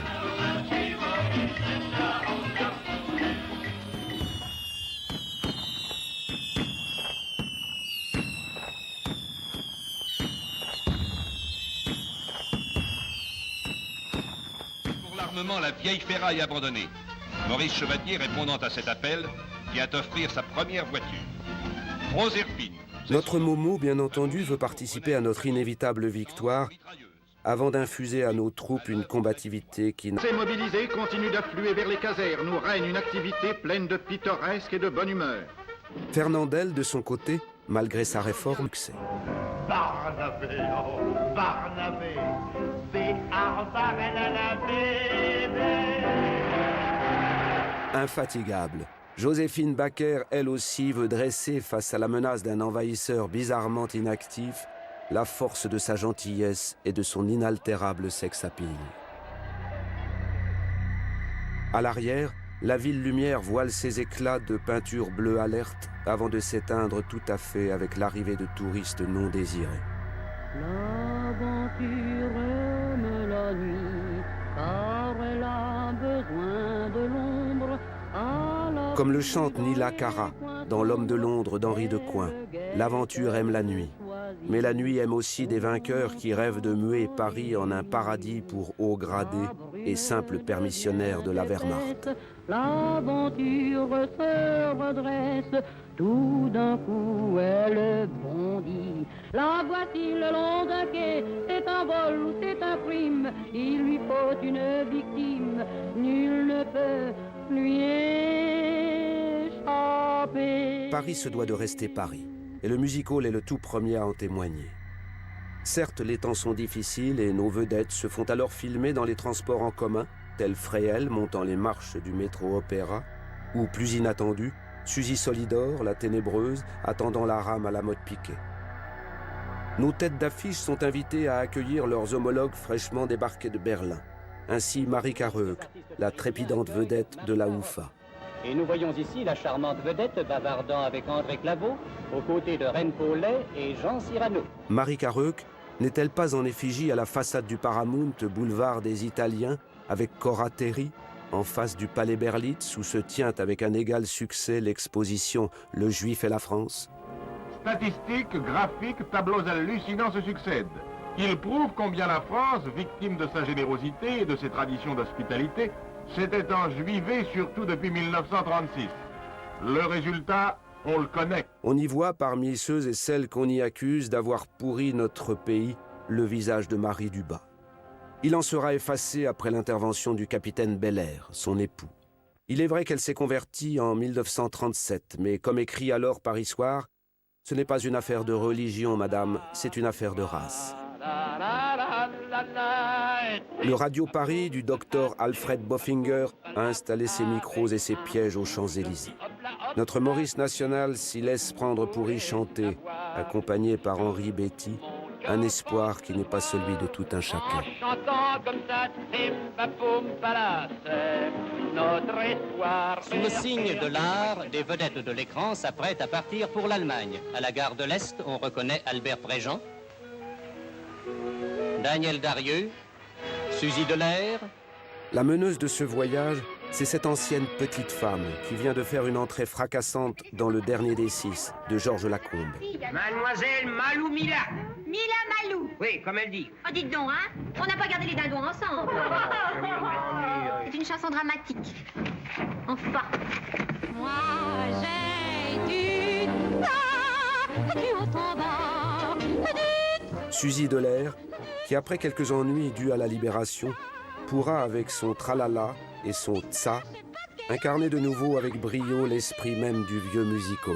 La vieille ferraille abandonnée. Maurice Chevalier, répondant à cet appel, vient offrir sa première voiture. Proserpine. Notre Momo, bien entendu, veut participer à notre inévitable victoire avant d'infuser à nos troupes une combativité qui... Ces mobilisés continuent d'affluer vers les casernes où règne une activité pleine de pittoresque et de bonne humeur. Fernandel, de son côté, malgré sa réforme, succès. Barnabé, oh, Barnabé, Infatigable, Joséphine Baker, elle aussi, veut dresser face à la menace d'un envahisseur bizarrement inactif la force de sa gentillesse et de son inaltérable sex-appeal. À l'arrière, la ville lumière voile ses éclats de peinture bleue alerte avant de s'éteindre tout à fait avec l'arrivée de touristes non désirés. L'aventure aime la nuit, car elle a besoin de l'ombre. Comme le chante Nila Cara dans L'Homme de Londres d'Henri de Coin, l'aventure aime la nuit. Mais la nuit aime aussi des vainqueurs qui rêvent de muer Paris en un paradis pour hauts gradés et simples permissionnaires de la Wehrmacht. L'aventure se redresse, tout d'un coup elle bondit. La voici le long d'un quai, c'est un vol ou c'est un crime. Il lui faut une victime, nul ne peut lui échapper. Paris se doit de rester Paris. Et le music-hall est le tout premier à en témoigner. Certes, les temps sont difficiles et nos vedettes se font alors filmer dans les transports en commun, tels Fréhel montant les marches du métro-opéra, ou plus inattendu, Suzy Solidor, la ténébreuse, attendant la rame à la mode piquée. Nos têtes d'affiche sont invitées à accueillir leurs homologues fraîchement débarqués de Berlin. Ainsi Marie Carreuk, la trépidante vedette de la Oufa. Et nous voyons ici la charmante vedette bavardant avec André Claveau, aux côtés de Reine Paulet et Jean Cyrano. Marie Carreuk n'est-elle pas en effigie à la façade du Paramount, boulevard des Italiens, avec Cora Terry, en face du Palais Berlitz, où se tient avec un égal succès l'exposition « Le Juif et la France ». Statistiques, graphiques, tableaux hallucinants se succèdent. Ils prouvent combien la France, victime de sa générosité et de ses traditions d'hospitalité, s'était enjuivée surtout depuis 1936. Le résultat, on le connaît. On y voit parmi ceux et celles qu'on y accuse d'avoir pourri notre pays le visage de Marie Dubas. Il en sera effacé après l'intervention du capitaine Belair, son époux. Il est vrai qu'elle s'est convertie en 1937, mais comme écrit alors Paris Soir, ce n'est pas une affaire de religion, madame, c'est une affaire de race. Le Radio Paris du docteur Alfred Boffinger a installé ses micros et ses pièges aux Champs-Élysées. Notre Maurice national s'y laisse prendre pour y chanter, accompagné par Henri Betty, un espoir qui n'est pas celui de tout un chacun. Sous le signe de l'art, des vedettes de l'écran s'apprêtent à partir pour l'Allemagne. À la gare de l'Est, on reconnaît Albert Préjean, Daniel Darieux, Suzy Delair. La meneuse de ce voyage, c'est cette ancienne petite femme qui vient de faire une entrée fracassante dans Le Dernier des Six de Georges Lacombe. Mademoiselle Malou Mila. Mila Malou. Oui, comme elle dit. Oh, dites donc, hein, on n'a pas gardé les dindons ensemble. C'est une chanson dramatique. Enfin. Moi, j'ai du tas qui autant bas. Suzy Delair, qui après quelques ennuis dus à la Libération, pourra avec son tralala et son tsa incarner de nouveau avec brio l'esprit même du vieux music-hall.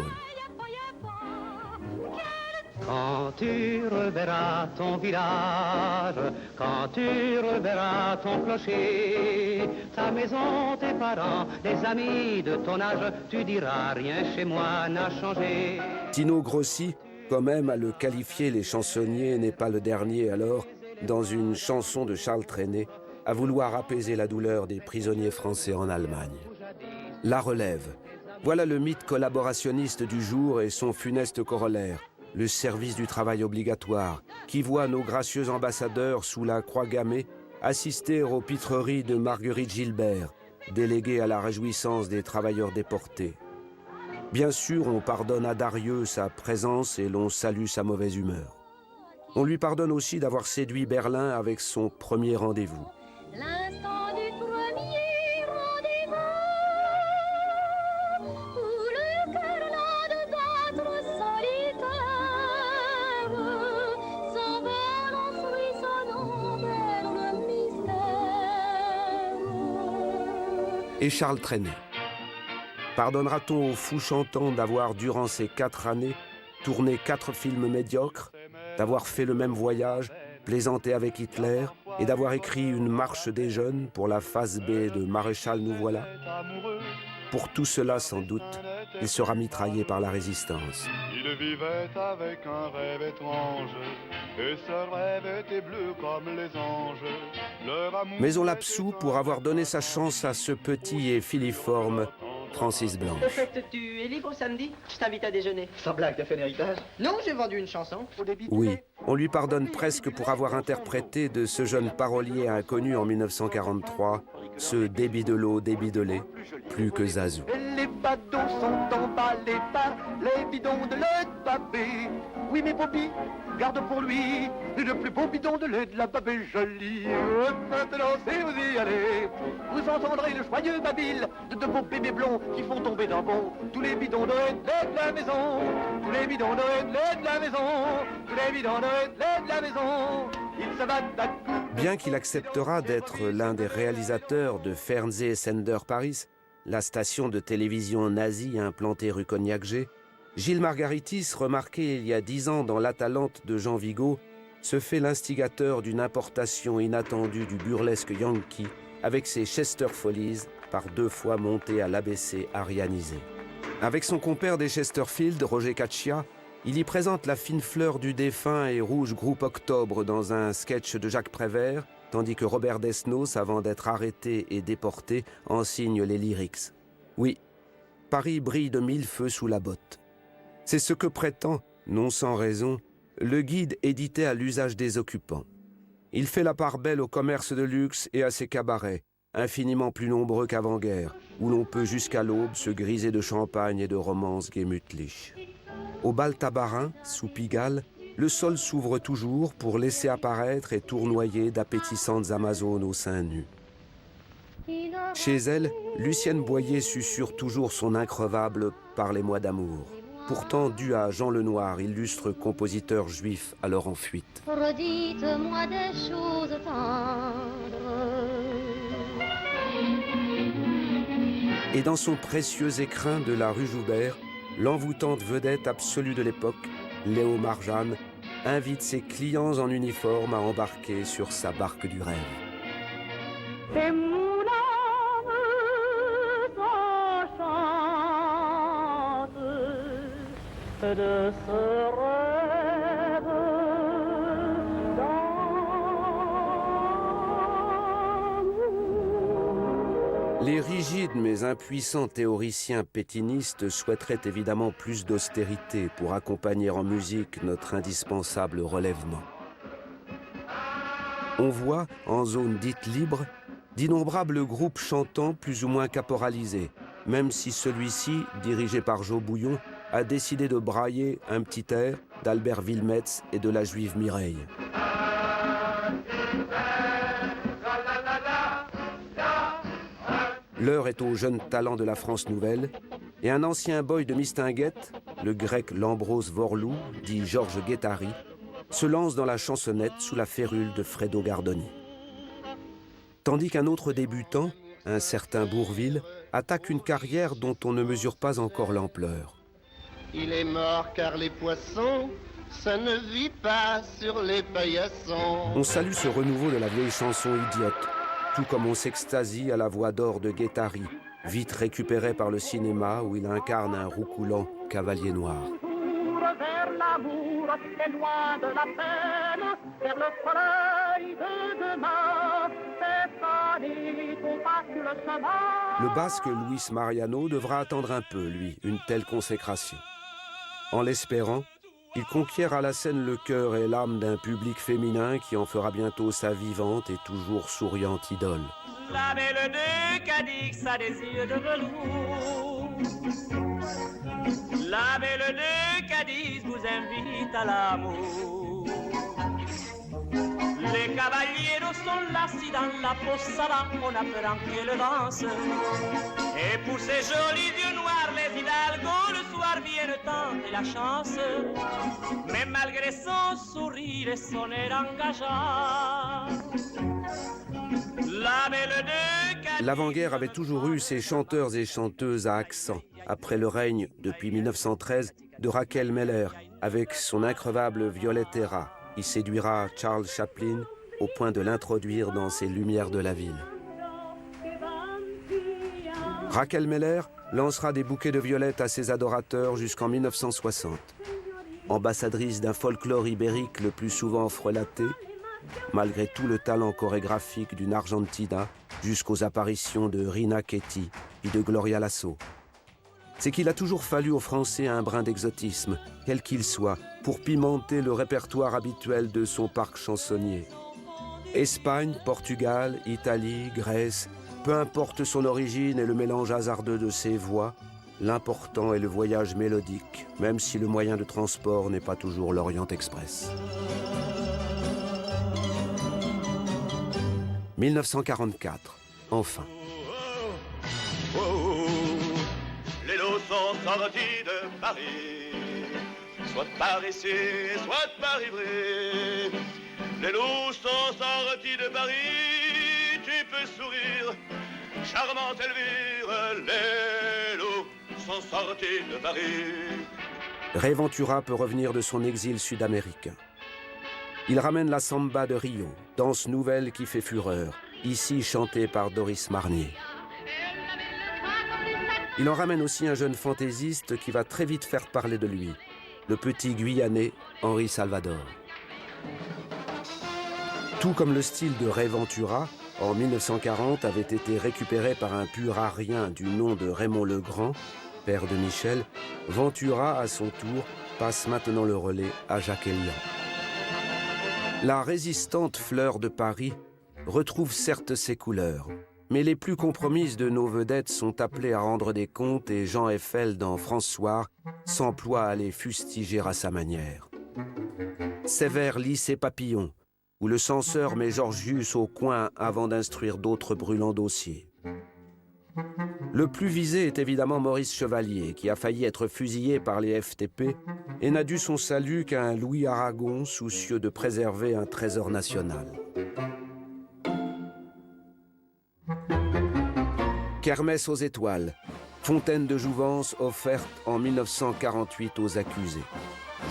Quand tu reverras ton village, quand tu reverras ton clocher, ta maison, tes parents, des amis de ton âge, tu diras rien chez moi n'a changé. Tino Grossi, quand même à le qualifier les chansonniers, n'est pas le dernier alors, dans une chanson de Charles Trenet, à vouloir apaiser la douleur des prisonniers français en Allemagne. La relève. Voilà le mythe collaborationniste du jour et son funeste corollaire, le service du travail obligatoire, qui voit nos gracieux ambassadeurs sous la croix gammée assister aux pitreries de Marguerite Gilbert, déléguée à la réjouissance des travailleurs déportés. Bien sûr, on pardonne à Darieux sa présence et l'on salue sa mauvaise humeur. On lui pardonne aussi d'avoir séduit Berlin avec son premier rendez-vous. L'instant du premier rendez-vous, où le cœur lent de battre solitaire s'envole en frissonnant de Et Charles Trenet. Pardonnera-t-on au fou chantant d'avoir, durant ces 4 années, tourné 4 films médiocres, d'avoir fait le même voyage, plaisanté avec Hitler, et d'avoir écrit une marche des jeunes pour la phase B de Maréchal nous voilà? Pour tout cela, sans doute, il sera mitraillé par la résistance. Il vivait avec un rêve étrange, et ce rêve était bleu comme les anges. Mais on l'absout pour avoir donné sa chance à ce petit et filiforme Francis Blanche. Au fait, tu es libre samedi? Je t'invite à déjeuner. Sans blague, t'as fait un héritage? Non, j'ai vendu une chanson. Oui, on lui pardonne presque pour avoir interprété de ce jeune parolier inconnu en 1943, ce débit de l'eau, débit de lait, plus que Zazou. Et les badauds sont emballés par les bidons de lait de babé. Oui, mais Bobby, garde pour lui le plus beau bidon de lait de la babé jolie. Maintenant, c'est vous y allez. Vous entendrez le joyeux babil de beaux bébés blonds qui font tomber d'un bond tous les bidons de lait de la maison. Tous les bidons de lait de la maison. Tous les bidons de lait de la maison. Ils s'abattent à coups. Bien qu'il acceptera d'être l'un des réalisateurs de Fernseh Sender Paris, la station de télévision nazie implantée rue Cognac-G, Gilles Margaritis, remarqué il y a 10 ans dans l'Atalante de Jean Vigo, se fait l'instigateur d'une importation inattendue du burlesque yankee avec ses Chester Follies, par 2 fois montés à l'ABC arianisé. Avec son compère des Chesterfield, Roger Caccia, il y présente la fine fleur du défunt et rouge groupe Octobre dans un sketch de Jacques Prévert, tandis que Robert Desnos, avant d'être arrêté et déporté, en signe les lyrics. Oui, Paris brille de 1000 feux sous la botte. C'est ce que prétend, non sans raison, le guide édité à l'usage des occupants. Il fait la part belle au commerce de luxe et à ses cabarets, infiniment plus nombreux qu'avant-guerre, où l'on peut jusqu'à l'aube se griser de champagne et de romances gemütlich. Au bal Tabarin, sous Pigalle, le sol s'ouvre toujours pour laisser apparaître et tournoyer d'appétissantes amazones aux seins nus. Chez elle, Lucienne Boyer susurre toujours son increvable « Parlez-moi d'amour », pourtant dû à Jean Lenoir, illustre compositeur juif alors en fuite. Redites-moi des choses tendres. Et dans son précieux écrin de la rue Joubert, l'envoûtante vedette absolue de l'époque, Léo Marjane, invite ses clients en uniforme à embarquer sur sa barque du rêve. C'est mon âme s'enchante de ce rêve d'amour. Les rigides mais impuissants théoriciens pétinistes souhaiteraient évidemment plus d'austérité pour accompagner en musique notre indispensable relèvement. On voit, en zone dite libre, d'innombrables groupes chantants plus ou moins caporalisés, même si celui-ci, dirigé par Jo Bouillon, a décidé de brailler un petit air d'Albert Wilmetz et de la juive Mireille. L'heure est aux jeunes talents de la France nouvelle, et un ancien boy de Mistinguett, le grec Lambros Vorlou, dit Georges Guettari, se lance dans la chansonnette sous la férule de Fredo Gardoni. Tandis qu'un autre débutant, un certain Bourvil, attaque une carrière dont on ne mesure pas encore l'ampleur. Il est mort car les poissons, ça ne vit pas sur les paillassons. On salue ce renouveau de la vieille chanson idiote, tout comme on s'extasie à la voix d'or de Guettari, vite récupérée par le cinéma où il incarne un roucoulant cavalier noir. Vers l'amour, c'est loin de la peine, vers le soleil de demain, c'est Fanny qu'on passe le chemin. Le basque Luis Mariano devra attendre un peu, lui, une telle consécration. En l'espérant, il conquiert à la scène le cœur et l'âme d'un public féminin qui en fera bientôt sa vivante et toujours souriante idole. La belle de Cadix a des yeux de velours. La belle de Cadiz vous invite à l'amour. Les caballeros sont là, si dans la posada on apprend qu'elle danse. Et pour ces jolis yeux noirs, les hidalgos le soir viennent tenter la chance. Mais malgré son sourire et son air engageant, la belle de Cadiz l'avant-guerre avait toujours eu ses chanteurs et chanteuses à accent, après le règne, depuis 1913, de Raquel Meller, avec son increvable Violettera, qui séduira Charles Chaplin au point de l'introduire dans ses Lumières de la ville. Raquel Meller lancera des bouquets de violettes à ses adorateurs jusqu'en 1960. Ambassadrice d'un folklore ibérique le plus souvent frelaté, malgré tout le talent chorégraphique d'une Argentina, jusqu'aux apparitions de Rina Ketty et de Gloria Lasso. C'est qu'il a toujours fallu aux Français un brin d'exotisme, quel qu'il soit, pour pimenter le répertoire habituel de son parc chansonnier. Espagne, Portugal, Italie, Grèce, peu importe son origine et le mélange hasardeux de ses voix, l'important est le voyage mélodique, même si le moyen de transport n'est pas toujours l'Orient Express. 1944, enfin. Les lots sont sortis de Paris, soit par ici, soit par Ivry. Les loups sont sortis de Paris, tu peux sourire, charmante Elvire. Les loups sont sortis de Paris. Ray Ventura peut revenir de son exil sud-américain. Il ramène la samba de Rio, danse nouvelle qui fait fureur, ici chantée par Doris Marnier. Il en ramène aussi un jeune fantaisiste qui va très vite faire parler de lui, le petit Guyanais Henri Salvador. Tout comme le style de Ray Ventura, en 1940 avait été récupéré par un pur arien du nom de Raymond Legrand, père de Michel, Ventura, à son tour, passe maintenant le relais à Jacques Elian. La résistante fleur de Paris retrouve certes ses couleurs, mais les plus compromises de nos vedettes sont appelées à rendre des comptes et Jean Eiffel, dans François, s'emploie à les fustiger à sa manière. Sévère lit ses papillons, où le censeur met Georgius au coin avant d'instruire d'autres brûlants dossiers. Le plus visé est évidemment Maurice Chevalier, qui a failli être fusillé par les FTP et n'a dû son salut qu'à un Louis Aragon soucieux de préserver un trésor national. Kermesse aux étoiles, fontaine de jouvence offerte en 1948 aux accusés.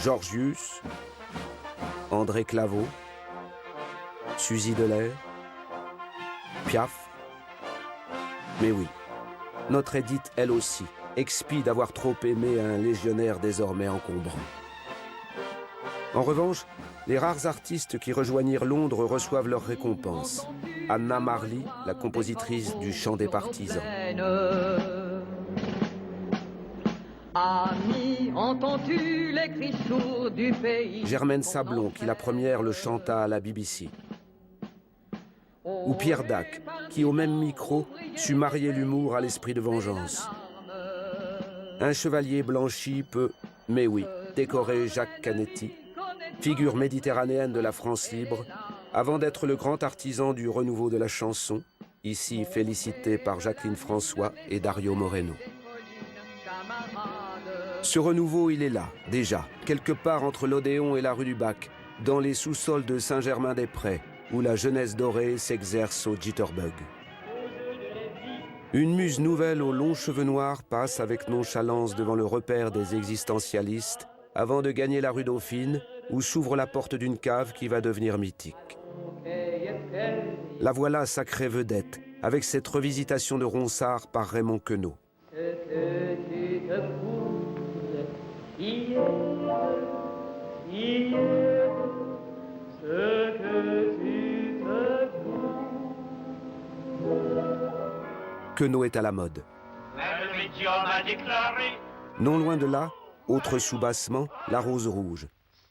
Georgius, André Claveau, Suzy Delair, Piaf. Mais oui, notre Édith, elle aussi, expie d'avoir trop aimé un légionnaire désormais encombrant. En revanche, les rares artistes qui rejoignirent Londres reçoivent leur récompense. Anna Marley, la compositrice du Chant des partisans. Ami, entends-tu les cris sourds du pays? Germaine Sablon, qui la première le chanta à la BBC. Ou Pierre Dac, qui au même micro sut marier l'humour à l'esprit de vengeance. Un chevalier blanchi peut, mais oui, décorer Jacques Canetti, figure méditerranéenne de la France libre, avant d'être le grand artisan du renouveau de la chanson, ici félicité par Jacqueline François et Dario Moreno. Ce renouveau, il est là, déjà, quelque part entre l'Odéon et la rue du Bac, dans les sous-sols de Saint-Germain-des-Prés, où la jeunesse dorée s'exerce au jitterbug. Une muse nouvelle aux longs cheveux noirs passe avec nonchalance devant le repère des existentialistes avant de gagner la rue Dauphine, où s'ouvre la porte d'une cave qui va devenir mythique. La voilà sacrée vedette, avec cette revisitation de Ronsard par Raymond Queneau. Queneau est à la mode. Non loin de là, autre soubassement, La Rose Rouge,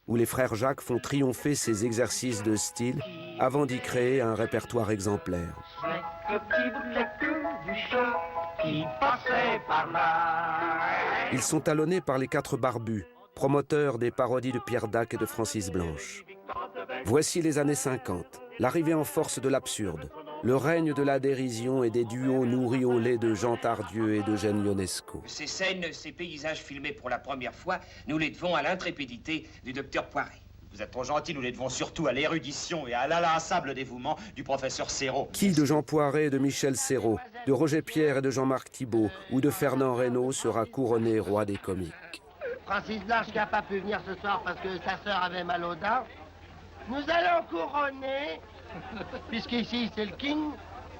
où les frères Jacques font triompher ces exercices de style avant d'y créer un répertoire exemplaire. Ils sont talonnés par les Quatre Barbus, promoteurs des parodies de Pierre Dac et de Francis Blanche. Voici les années 50, l'arrivée en force de l'absurde, le règne de la dérision et des duos nourris au lait de Jean Tardieu et d'Eugène Ionesco. Ces scènes, ces paysages filmés pour la première fois, nous les devons à l'intrépidité du docteur Poiret. Vous êtes trop gentil, nous les devons surtout à l'érudition et à l'inlassable dévouement du professeur Serrault. Qui de Jean Poiret et de Michel Serrault, de Roger Pierre et de Jean-Marc Thibault ou de Fernand Reynaud sera couronné roi des comiques? Francis Blanche qui n'a pas pu venir ce soir parce que sa sœur avait mal aux dents. Nous allons couronner, puisqu'ici c'est le king,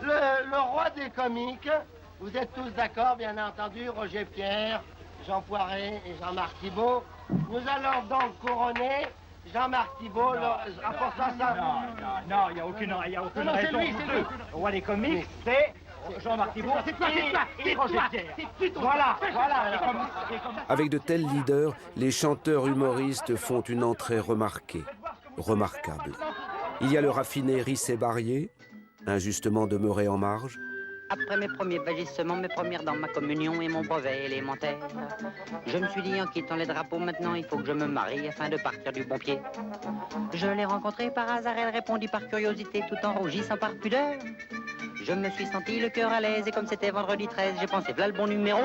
le roi des comiques. Vous êtes tous d'accord, bien entendu, Roger Pierre, Jean Poiret et Jean-Marc Thibault. Nous allons donc couronner Jean-Marc Thibault, rapportant ça. Non, il n'y a aucune raison. C'est lui. Le roi des comiques, c'est Jean-Marc Thibault et Roger Pierre. Voilà. Avec de tels leaders, les chanteurs humoristes font une entrée remarquée, remarquable. Il y a le raffiné Rissé Barrier, injustement demeuré en marge. Après mes premiers vagissements, mes premières dans ma communion et mon brevet élémentaire, je me suis dit en quittant les drapeaux, maintenant il faut que je me marie afin de partir du bon pied. Je l'ai rencontrée par hasard, elle répondit par curiosité tout en rougissant par pudeur. Je me suis senti le cœur à l'aise et comme c'était vendredi 13, j'ai pensé voilà le bon numéro.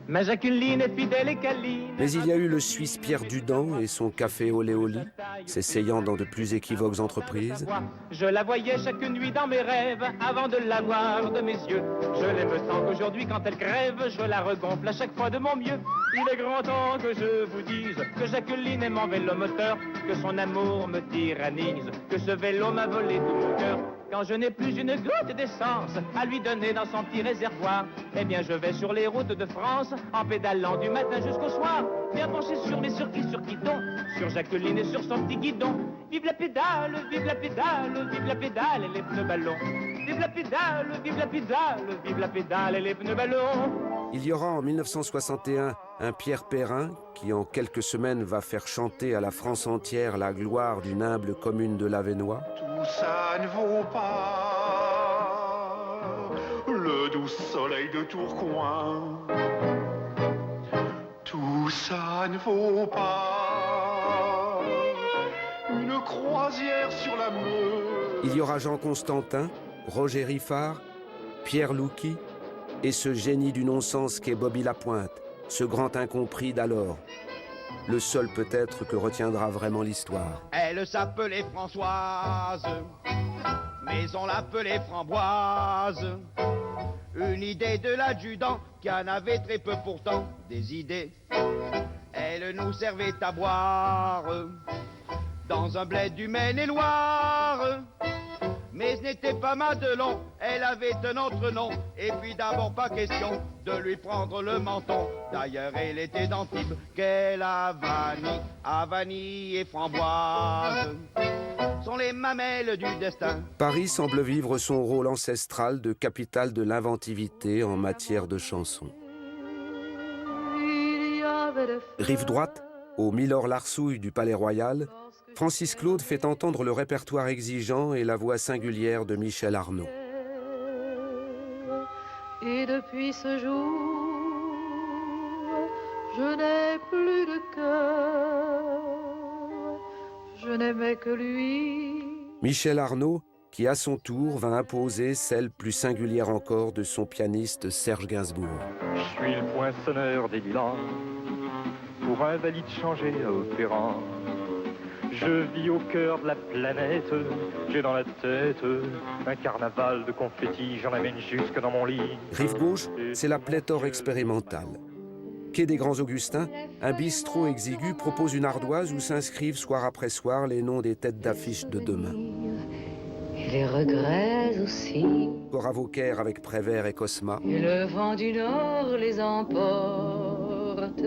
Ma Jacqueline est fidèle et câline. Mais il y a eu le Suisse Pierre Dudan et son café olé oli, s'essayant dans de plus équivoques entreprises. Je la voyais chaque nuit dans mes rêves avant de la voir de mes yeux. Je l'aime tant qu'aujourd'hui quand elle crève, je la regonfle à chaque fois de mon mieux. Il est grand temps que je vous dise que Jacqueline est mon vélomoteur, que son amour me tyrannise, que ce vélo m'a volé tout mon cœur. Quand je n'ai plus une goutte d'essence à lui donner dans son petit réservoir, eh bien je vais sur les routes de France en pédalant du matin jusqu'au soir, bien penché sur les circuits sur Guidon, sur Jacqueline et sur son petit guidon. Vive la pédale, vive la pédale, vive la pédale et les pneus ballons. Vive la pédale, vive la pédale, vive la pédale et les pneus ballons. Il y aura en 1961 un Pierre Perrin qui en quelques semaines va faire chanter à la France entière la gloire d'une humble commune de l'Avesnois. Tout ça ne vaut pas le doux soleil de Tourcoing. Tout ça ne vaut pas une croisière sur la Meuse. Il y aura Jean Constantin, Roger Riffard, Pierre Louki et ce génie du non-sens qu'est Bobby Lapointe, ce grand incompris d'alors. Le seul peut-être que retiendra vraiment l'histoire. Elle s'appelait Françoise, mais on l'appelait Framboise. Une idée de l'adjudant qui en avait très peu pourtant des idées. Elle nous servait à boire dans un bled du Maine-et-Loire. Mais ce n'était pas Madelon, elle avait un autre nom. Et puis d'abord pas question de lui prendre le menton. D'ailleurs elle était d'Antibes, quelle Havanie, Havanie et Framboise sont les mamelles du destin. Paris semble vivre son rôle ancestral de capitale de l'inventivité en matière de chansons. Rive droite, au Milord-Larsouille du Palais Royal, Francis Claude fait entendre le répertoire exigeant et la voix singulière de Michel Arnaud. Et depuis ce jour, je n'ai plus de cœur, je n'aimais que lui. Michel Arnaud, qui à son tour va imposer celle plus singulière encore de son pianiste Serge Gainsbourg. Je suis le poinçonneur des lilas, pour un valide changé à opéra. Je vis au cœur de la planète, j'ai dans la tête un carnaval de confettis, j'en amène jusque dans mon lit. Rive gauche, c'est la pléthore expérimentale. Quai des Grands Augustins, un bistrot exigu propose une ardoise où s'inscrivent soir après soir les noms des têtes d'affiche de demain. Et les regrets aussi. Cora Vauquer avec Prévert et Cosma. Et le vent du nord les emporte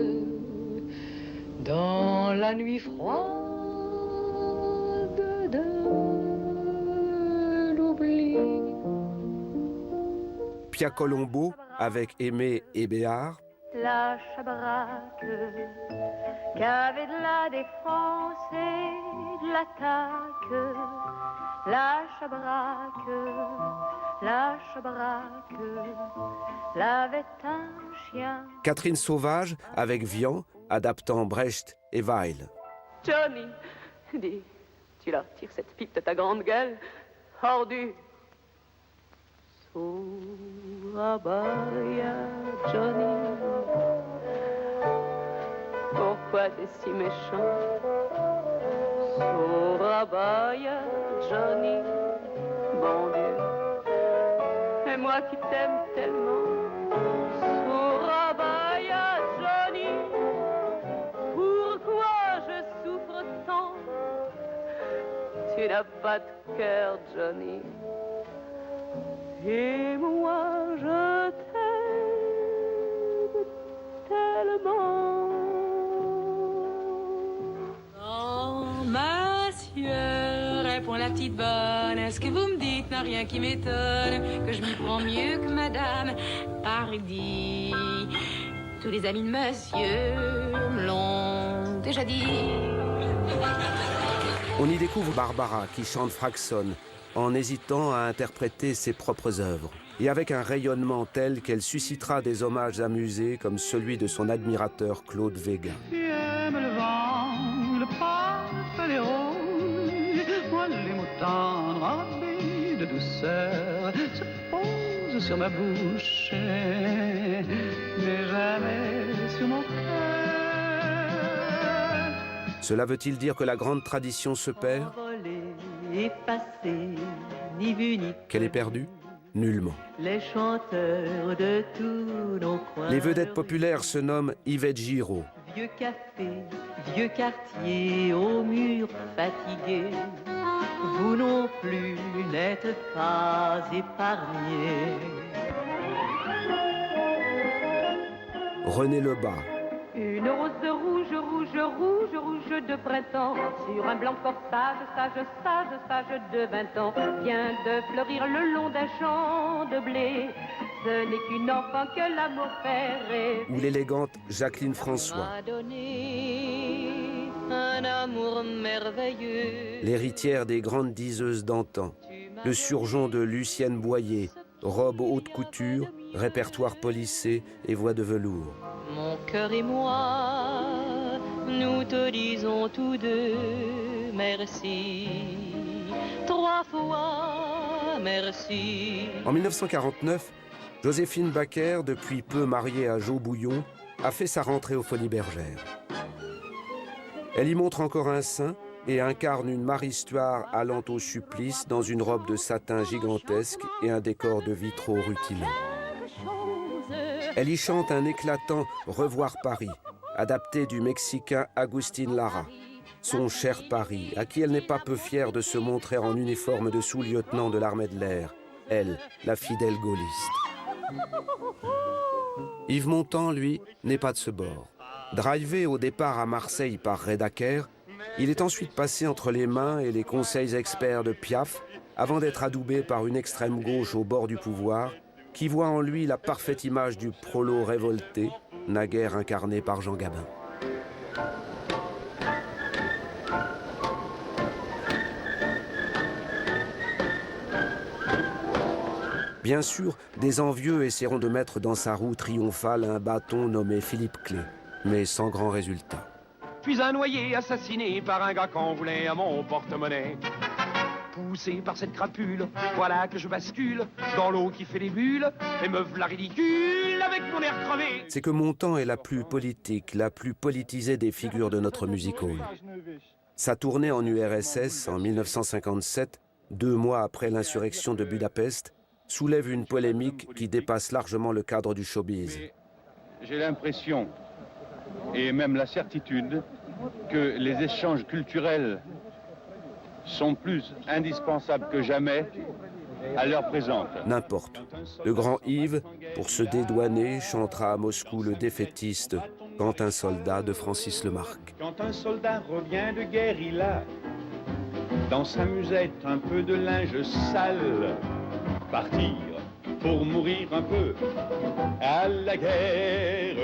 dans la nuit froide de l'oubli. Pia Colombo avec Aimé et Béard. La Chabraque, qu'avait de la défense et de l'attaque. La Chabraque, l'avait un chien. Catherine Sauvage avec Vian, adaptant Brecht et Weil. Johnny, dis, tu leur tires cette pipe de ta grande gueule, hors du... Surabaya, Johnny. Oh. pourquoi t'es si méchant? Surabaya, Johnny, bon Dieu, et moi qui t'aime tellement. Surabaya, Johnny, pourquoi je souffre tant? Tu n'as pas de cœur, Johnny, et moi je t'aime tellement. Oh, monsieur, répond la petite bonne, est-ce que vous me dites, n'a rien qui m'étonne, que je m'y prends mieux que madame? Pardi, tous les amis de monsieur me l'ont déjà dit. On y découvre Barbara qui chante Fragson, en hésitant à interpréter ses propres œuvres, et avec un rayonnement tel qu'elle suscitera des hommages amusés comme celui de son admirateur Claude Véga. Tu aimes le vent, le parfum des roses, moi les mots tendres enrobés de douceur se posent sur ma bouche, mais jamais sur mon cœur. Cela veut-il dire que la grande tradition se perd? Qu'elle est perdue? Nullement. Les chanteurs de tous nos coins. Les vedettes populaires se nomment Yvette Giraud, Vieux café, vieux quartier, aux murs fatigués. Vous non plus n'êtes pas épargnés. René Lebas, Une rose rouge, rouge, rouge, rouge de printemps, sur un blanc corsage, sage, sage, sage de 20 ans, vient de fleurir le long d'un champ de blé. Ce n'est qu'une enfant que l'amour fait rêver. ou l'élégante Jacqueline François, M'a donné un amour merveilleux. l'héritière des grandes diseuses d'antan, le surgeon de Lucienne Boyer, robe haute couture, répertoire polissé et voix de velours. Mon cœur et moi, nous te disons tous deux merci. 3 fois merci. En 1949, Joséphine Baker, depuis peu mariée à Jo Bouillon, a fait sa rentrée aux Folies Bergères. Elle y montre encore un sein et incarne une Marie-Histoire allant au supplice dans une robe de satin gigantesque et un décor de vitraux rutilants. Elle y chante un éclatant « Revoir Paris », adapté du Mexicain Agustín Lara, son cher Paris, à qui elle n'est pas peu fière de se montrer en uniforme de sous-lieutenant de l'armée de l'air, elle, la fidèle gaulliste. Yves Montand, lui, n'est pas de ce bord. Drivé au départ à Marseille par Reda Kerr, il est ensuite passé entre les mains et les conseils experts de Piaf, avant d'être adoubé par une extrême gauche au bord du pouvoir, qui voit en lui la parfaite image du prolo révolté, naguère incarné par Jean Gabin. Bien sûr, des envieux essaieront de mettre dans sa roue triomphale un bâton nommé Philippe Clé, mais sans grand résultat. Puis un noyé assassiné par un gars qu'on voulait à mon porte-monnaie. Poussé par cette crapule, voilà que je bascule dans l'eau qui fait des bulles et me v'là ridicule avec mon air crevé. C'est que Montand est la plus politique, la plus politisée des figures de notre music hall. Sa tournée en URSS en 1957, 2 mois après l'insurrection de Budapest, soulève une polémique qui dépasse largement le cadre du showbiz. J'ai l'impression, et même la certitude, que les échanges culturels sont plus indispensables que jamais à l'heure présente. N'importe. Le grand Yves, pour se dédouaner, chantera à Moscou le défaitiste « Quand un soldat » de Francis Lemarque. Quand un soldat revient de guerre, il a dans sa musette un peu de linge sale. Partir pour mourir un peu. À la guerre,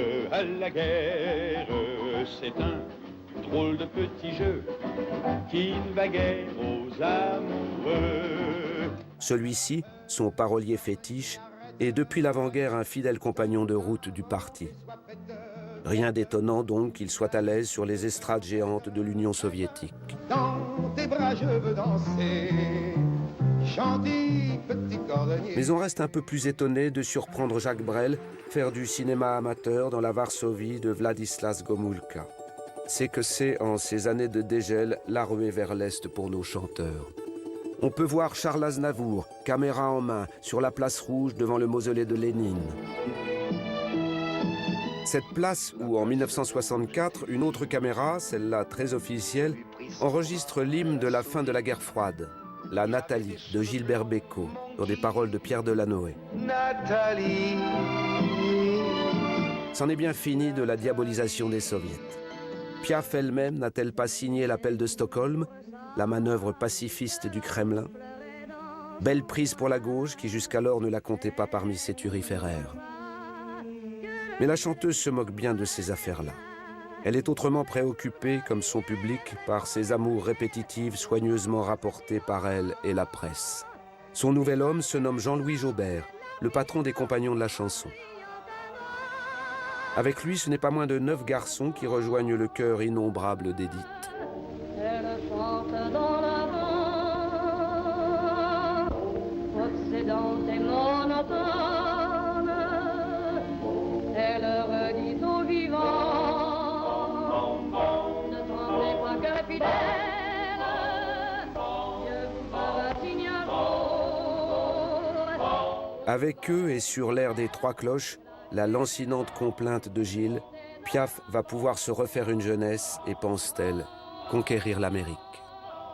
c'est un drôle de petit jeu qui ne va guère aux amoureux. Celui-ci, son parolier fétiche, est depuis l'avant-guerre un fidèle compagnon de route du parti. Rien d'étonnant donc qu'il soit à l'aise sur les estrades géantes de l'Union soviétique. Dans tes bras je veux danser, chanter petit cordonnier. Mais on reste un peu plus étonné de surprendre Jacques Brel faire du cinéma amateur dans la Varsovie de Władysław Gomulka. c'est que c'est, en ces années de dégel, la ruée vers l'Est pour nos chanteurs. On peut voir Charles Aznavour, caméra en main, sur la place rouge devant le mausolée de Lénine. Cette place où, en 1964, une autre caméra, celle-là très officielle, enregistre l'hymne de la fin de la guerre froide, La Nathalie, de Gilbert Bécaud, dans des paroles de Pierre Delanoë. Nathalie. C'en est bien fini de la diabolisation des soviets. Piaf elle-même n'a-t-elle pas signé l'appel de Stockholm, la manœuvre pacifiste du Kremlin? Belle prise pour la gauche qui jusqu'alors ne la comptait pas parmi ses turiféraires. Mais la chanteuse se moque bien de ces affaires-là. Elle est autrement préoccupée, comme son public, par ses amours répétitives soigneusement rapportées par elle et la presse. Son nouvel homme se nomme Jean-Louis Jaubert, le patron des Compagnons de la chanson. Avec lui, ce n'est pas moins de 9 garçons qui rejoignent le chœur innombrable d'Édith. Elle chante dans la vent, obsédante et monotone. Elle redit aux vivants, ne tremblez pas, capitaine, Dieu vous fera signe un jour. Avec eux et sur l'air des Trois Cloches, la lancinante complainte de Gilles, Piaf va pouvoir se refaire une jeunesse et, pense-t-elle, conquérir l'Amérique.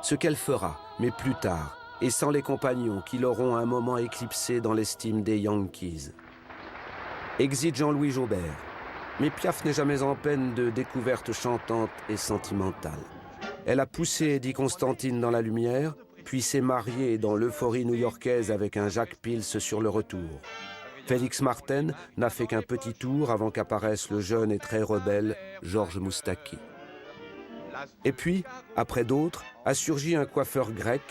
Ce qu'elle fera, mais plus tard, et sans les compagnons qui l'auront un moment éclipsé dans l'estime des Yankees. Exit Jean-Louis Jaubert. Mais Piaf n'est jamais en peine de découvertes chantantes et sentimentales. Elle a poussé Eddie Constantine dans la lumière, puis s'est mariée dans l'euphorie new-yorkaise avec un Jacques Pils sur le retour. Félix Marten n'a fait qu'un petit tour avant qu'apparaisse le jeune et très rebelle Georges Moustaki. Et puis, après d'autres, a surgi un coiffeur grec,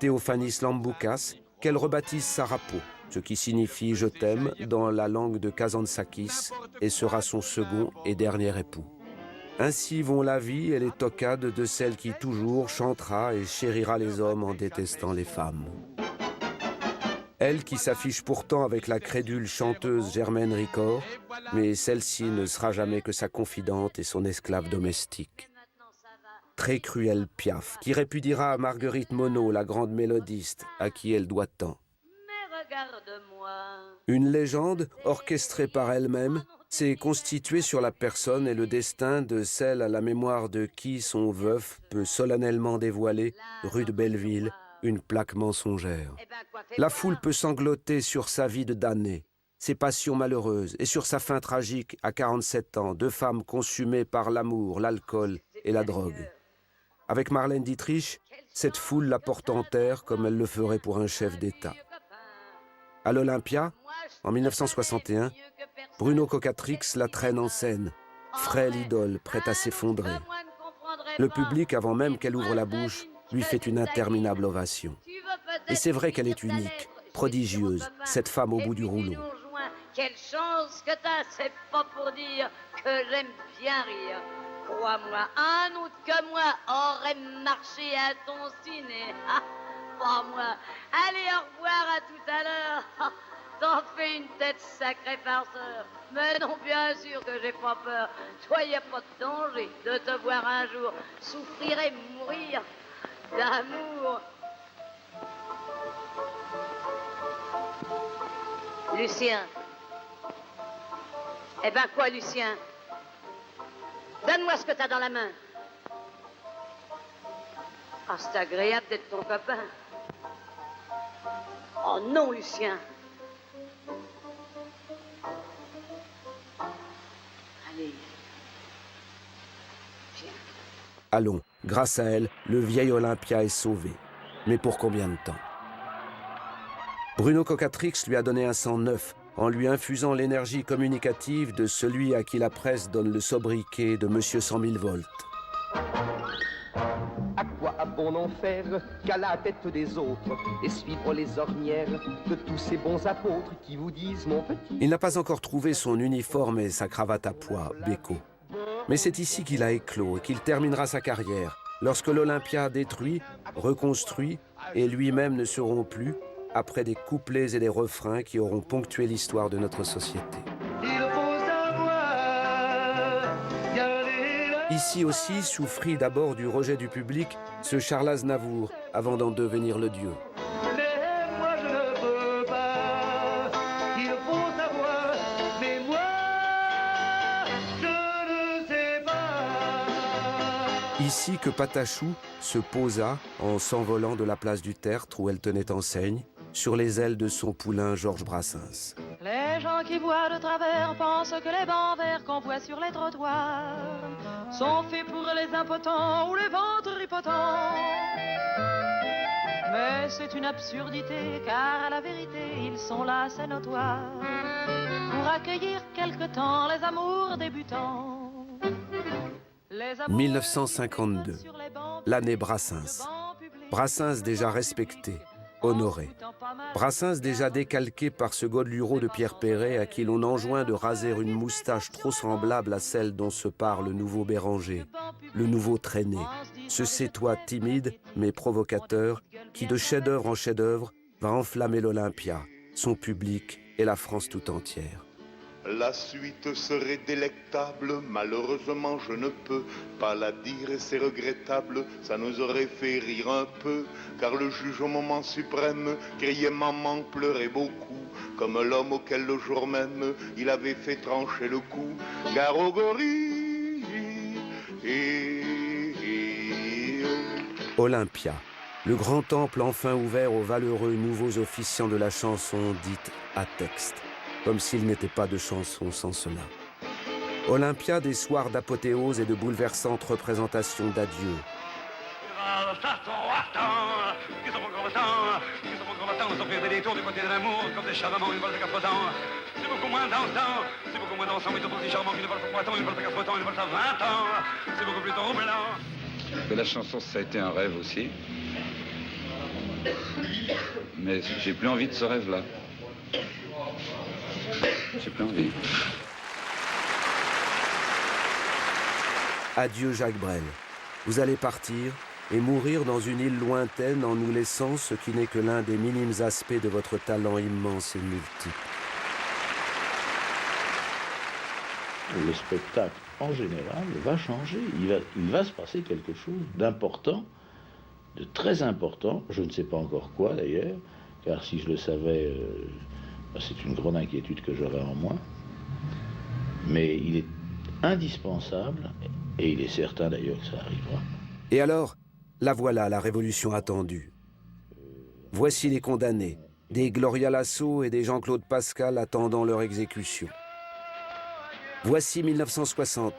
Théophanis Lamboukas, qu'elle rebaptise Sarapo, ce qui signifie « je t'aime » dans la langue de Kazantzakis, et sera son second et dernier époux. Ainsi vont la vie et les toccades de celle qui toujours chantera et chérira les hommes en détestant les femmes. Elle qui s'affiche pourtant avec la crédule chanteuse Germaine Ricord, mais celle-ci ne sera jamais que sa confidente et son esclave domestique. Très cruelle Piaf, qui répudiera Marguerite Monod, la grande mélodiste, à qui elle doit tant. Une légende, orchestrée par elle-même, s'est constituée sur la personne et le destin de celle à la mémoire de qui son veuf peut solennellement dévoiler, rue de Belleville, une plaque mensongère. La foule peut sangloter sur sa vie de damné, ses passions malheureuses et sur sa fin tragique à 47 ans, 2 femmes consumées par l'amour, l'alcool et la drogue. Avec Marlène Dietrich, cette foule la porte en terre comme elle le ferait pour un chef d'État. À l'Olympia, en 1961, Bruno Cocatrix la traîne en scène, frêle idole prête à s'effondrer. Le public, avant même qu'elle ouvre la bouche, lui fait une interminable ovation. Et c'est vrai qu'elle est unique, prodigieuse, cette femme au bout du rouleau. Quelle chance que t'as, c'est pas pour dire que j'aime bien rire. Crois-moi, un autre que moi aurait marché à ton ciné. Ah, pas moi. Allez, au revoir, à tout à l'heure. Ah, t'en fais une tête sacrée farceur. Mais non, bien sûr que j'ai pas peur. Toi, y a pas de danger de te voir un jour souffrir et mourir d'amour. Lucien. Eh ben quoi, Lucien? Donne-moi ce que t'as dans la main. Ah, c'est agréable d'être ton copain. Oh non, Lucien. Allez. Viens. Allons, grâce à elle, le vieil Olympia est sauvé. Mais pour combien de temps? Bruno Cocatrix lui a donné un sang neuf, en lui infusant l'énergie communicative de celui à qui la presse donne le sobriquet de Monsieur 100 000 volts. À quoi a bon en faire qu'à la tête des autres et suivre les ornières de tous ces bons apôtres qui vous disent mon petit. Il n'a pas encore trouvé son uniforme et sa cravate à pois, Bécaud. Mais c'est ici qu'il a éclos et qu'il terminera sa carrière, lorsque l'Olympia détruit, reconstruit et lui-même ne seront plus, après des couplets et des refrains qui auront ponctué l'histoire de notre société. Il faut savoir garder la Ici aussi souffrit d'abord du rejet du public ce Charles Aznavour, avant d'en devenir le dieu. Mais moi je ne peux pas, il faut savoir, mais moi je ne sais pas. Ici que Patachou se posa en s'envolant de la place du Tertre où elle tenait enseigne, sur les ailes de son poulain Georges Brassens. Les gens qui voient de travers pensent que les bancs verts qu'on voit sur les trottoirs sont faits pour les impotents ou les ventres impotents. Mais c'est une absurdité, car à la vérité, ils sont là, c'est notoire, pour accueillir quelque temps les amours débutants. 1952, l'année Brassens. Brassens déjà respecté, honoré. Brassens déjà décalqué par ce Godelureau de Pierre Perret à qui l'on enjoint de raser une moustache trop semblable à celle dont se parle le nouveau Béranger, le nouveau Traîné, ce sétois timide mais provocateur qui de chef-d'œuvre en chef-d'œuvre va enflammer l'Olympia, son public et la France tout entière. La suite serait délectable, malheureusement je ne peux pas la dire et c'est regrettable, ça nous aurait fait rire un peu, car le juge au moment suprême criait maman, pleurait beaucoup, comme l'homme auquel le jour même il avait fait trancher le cou, Garogori. Olympia, le grand temple enfin ouvert aux valeureux nouveaux officiants de la chanson dite à texte. Comme s'il n'était pas de chanson sans cela. Olympia, des soirs d'apothéose et de bouleversantes représentations d'adieu. C'est beaucoup moins dansant, c'est beaucoup moins dansant, mais tout aussi charmant qu'une valse à 3 ans, une valse à 4 ans, une valse à 20 ans. C'est beaucoup plus troublant. Que la chanson, ça a été un rêve aussi. Mais j'ai plus envie de ce rêve-là. J'ai plus envie. Adieu Jacques Brel. Vous allez partir et mourir dans une île lointaine en nous laissant ce qui n'est que l'un des minimes aspects de votre talent immense et multiple. Le spectacle, en général, va changer. Il va se passer quelque chose d'important, de très important. Je ne sais pas encore quoi, d'ailleurs, car si je le savais, c'est une grande inquiétude que j'aurais en moi. Mais il est indispensable, et il est certain, d'ailleurs, que ça arrivera. Et alors, la voilà, la révolution attendue. Voici les condamnés, des Gloria Lasso et des Jean-Claude Pascal attendant leur exécution. Voici 1960,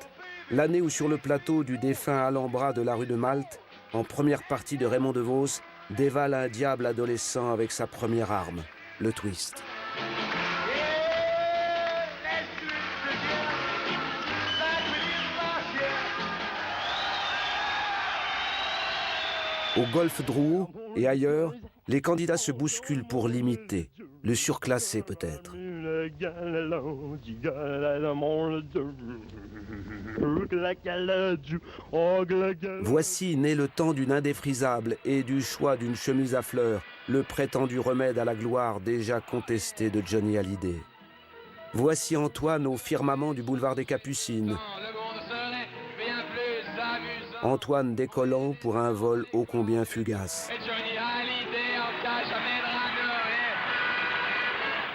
l'année où sur le plateau du défunt Alhambra de la rue de Malte, en première partie de Raymond DeVos, dévale un diable adolescent avec sa première arme, le twist. Au Golfe Drouot et ailleurs, les candidats se bousculent pour l'imiter, le surclasser peut-être. Voici né le temps d'une indéfrisable et du choix d'une chemise à fleurs, le prétendu remède à la gloire déjà contesté de Johnny Hallyday. Voici Antoine au firmament du boulevard des Capucines. Antoine décollant pour un vol ô combien fugace.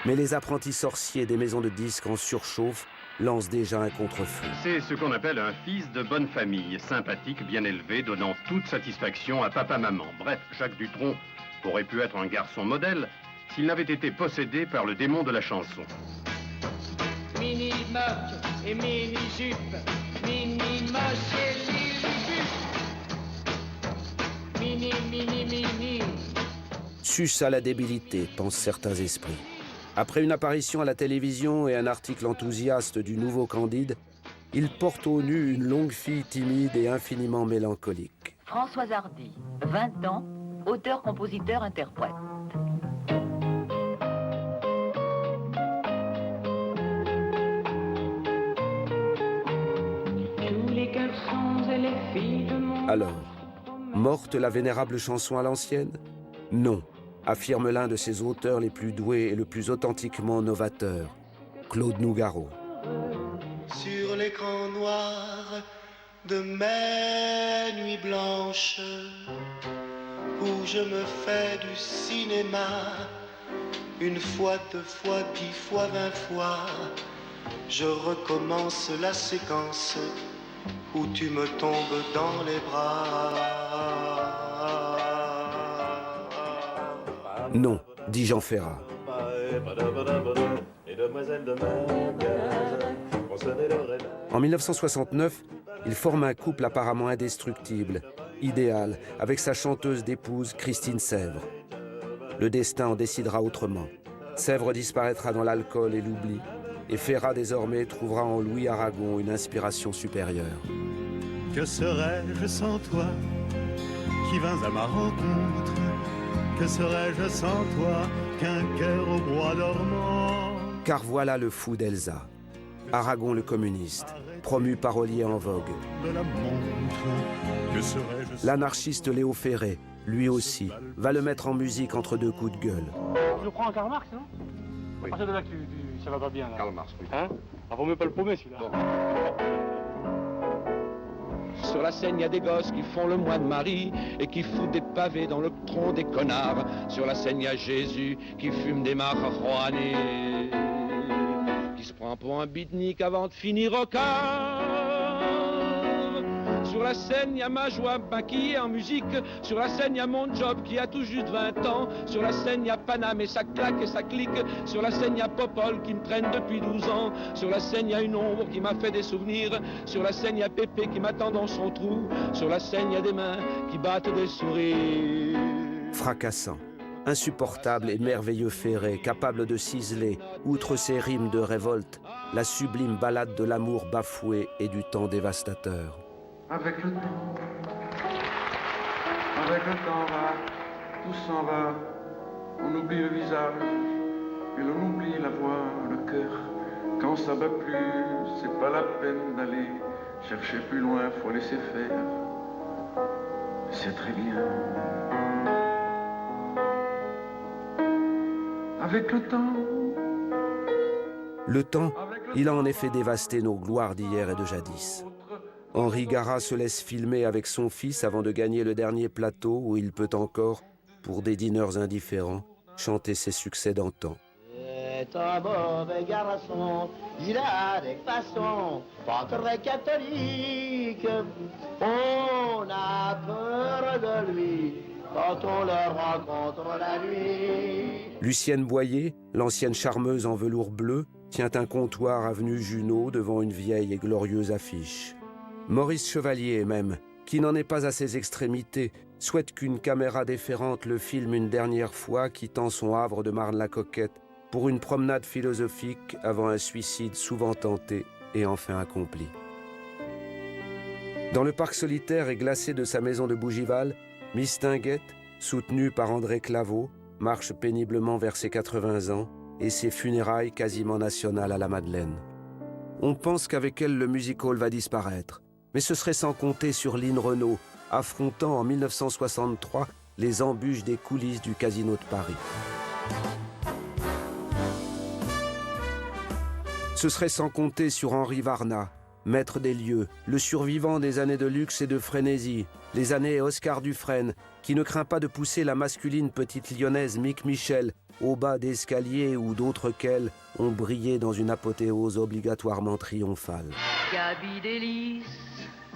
Mais les apprentis sorciers des maisons de disques en surchauffe lancent déjà un contre-feu. C'est ce qu'on appelle un fils de bonne famille, sympathique, bien élevé, donnant toute satisfaction à papa-maman. Bref, Jacques Dutronc aurait pu être un garçon modèle s'il n'avait été possédé par le démon de la chanson. Mini-moque et mini-jupe, mini-moche et mini-jupe, mini-mini-mini. Suce à la débilité, pensent certains esprits. Après une apparition à la télévision et un article enthousiaste du nouveau Candide, il porte au nu une longue fille timide et infiniment mélancolique. François Hardy, 20 ans, auteur, compositeur, interprète. Alors, morte la vénérable chanson à l'ancienne? Non, affirme l'un de ses auteurs les plus doués et le plus authentiquement novateur, Claude Nougaro. Sur l'écran noir de mes nuits blanches où je me fais du cinéma. Une fois, 2 fois, 10 fois, 20 fois, je recommence la séquence où tu me tombes dans les bras. Non, dit Jean Ferrat. En 1969, il forme un couple apparemment indestructible, idéal, avec sa chanteuse d'épouse Christine Sèvres. Le destin en décidera autrement. Sèvres disparaîtra dans l'alcool et l'oubli, et Ferrat désormais trouvera en Louis Aragon une inspiration supérieure. Que serais-je sans toi, qui vins à ma rencontre? Que serais-je sans toi, qu'un cœur au bois dormant? Car voilà le fou d'Elsa. Aragon le communiste, promu parolier en vogue. L'anarchiste Léo Ferré, lui aussi, va le mettre en musique entre 2 coups de gueule. Je le prends en Karl Marx, non? Oui. À partir de là, ça va pas bien. Là. Karl Marx, oui. Hein? Ah, vaut mieux pas le paumer, celui-là. Bon. Sur la Seine, il y a des gosses qui font le mois de Marie et qui foutent des pavés dans le tronc des connards. Sur la Seine, il y a Jésus qui fume des marijuanés, qui se prend pour un beatnik avant de finir au quart. Sur la scène, il y a ma joie maquillée en musique. Sur la scène, il y a mon job qui a tout juste 20 ans. Sur la scène, il y a Paname et ça claque et ça clique. Sur la scène, il y a Popol qui me traîne depuis 12 ans. Sur la scène, il y a une ombre qui m'a fait des souvenirs. Sur la scène, il y a Pépé qui m'attend dans son trou. Sur la scène, il y a des mains qui battent des sourires. Fracassant, insupportable et merveilleux Ferré, capable de ciseler, outre ses rimes de révolte, la sublime ballade de l'amour bafoué et du temps dévastateur. Avec le temps va, tout s'en va, on oublie le visage, et l'on oublie la voix, le cœur. Quand ça va plus, c'est pas la peine d'aller chercher plus loin, faut laisser faire. C'est très bien. Avec le temps. Le temps, il a en effet dévasté nos gloires d'hier et de jadis. Henri Garat se laisse filmer avec son fils avant de gagner le dernier plateau où il peut encore, pour des dîners indifférents, chanter ses succès d'antan. C'est un mauvais garçon, il a des façons pas très catholiques. On a peur de lui quand on le rencontre la nuit. Lucienne Boyer, l'ancienne charmeuse en velours bleu, tient un comptoir avenue Junot devant une vieille et glorieuse affiche. Maurice Chevalier même, qui n'en est pas à ses extrémités, souhaite qu'une caméra déférente le filme une dernière fois quittant son havre de Marne-la-Coquette pour une promenade philosophique avant un suicide souvent tenté et enfin accompli. Dans le parc solitaire et glacé de sa maison de Bougival, Mistinguett, soutenu par André Claveau, marche péniblement vers ses 80 ans et ses funérailles quasiment nationales à la Madeleine. On pense qu'avec elle, le music-hall va disparaître. Mais ce serait sans compter sur Lynn Renaud, affrontant en 1963 les embûches des coulisses du Casino de Paris. Ce serait sans compter sur Henri Varna, maître des lieux, le survivant des années de luxe et de frénésie, les années Oscar Dufresne, qui ne craint pas de pousser la masculine petite lyonnaise Mick Michel au bas d'escaliers où d'autres qu'elle ont brillé dans une apothéose obligatoirement triomphale. Gaby Delis,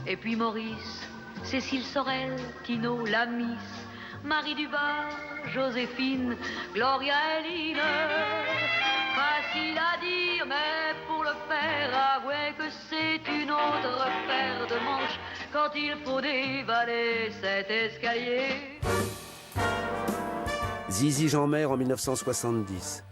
et puis Maurice, Cécile Sorel, Tino, la Miss, Marie Dubas, Joséphine, Gloria Eline. Facile à dire, mais pour le faire, avouez que c'est une autre paire de manches quand il faut dévaler cet escalier. Zizi Jeanmaire en 1970.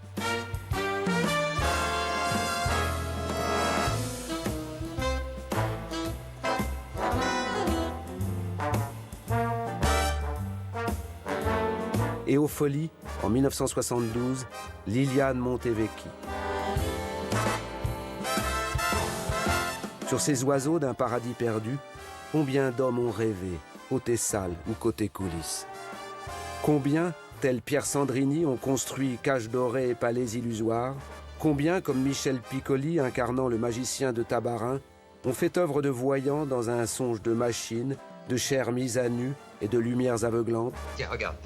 Et aux Folies, en 1972, Liliane Montevecchi. Sur ces oiseaux d'un paradis perdu, combien d'hommes ont rêvé, côté salle ou côté coulisses? Combien, tel Pierre Sandrini, ont construit cages dorées et palais illusoires? Combien, comme Michel Piccoli, incarnant le magicien de Tabarin, On fait œuvre de voyant dans un songe de machines, de chair mise à nu et de lumières aveuglantes. Tiens, regarde.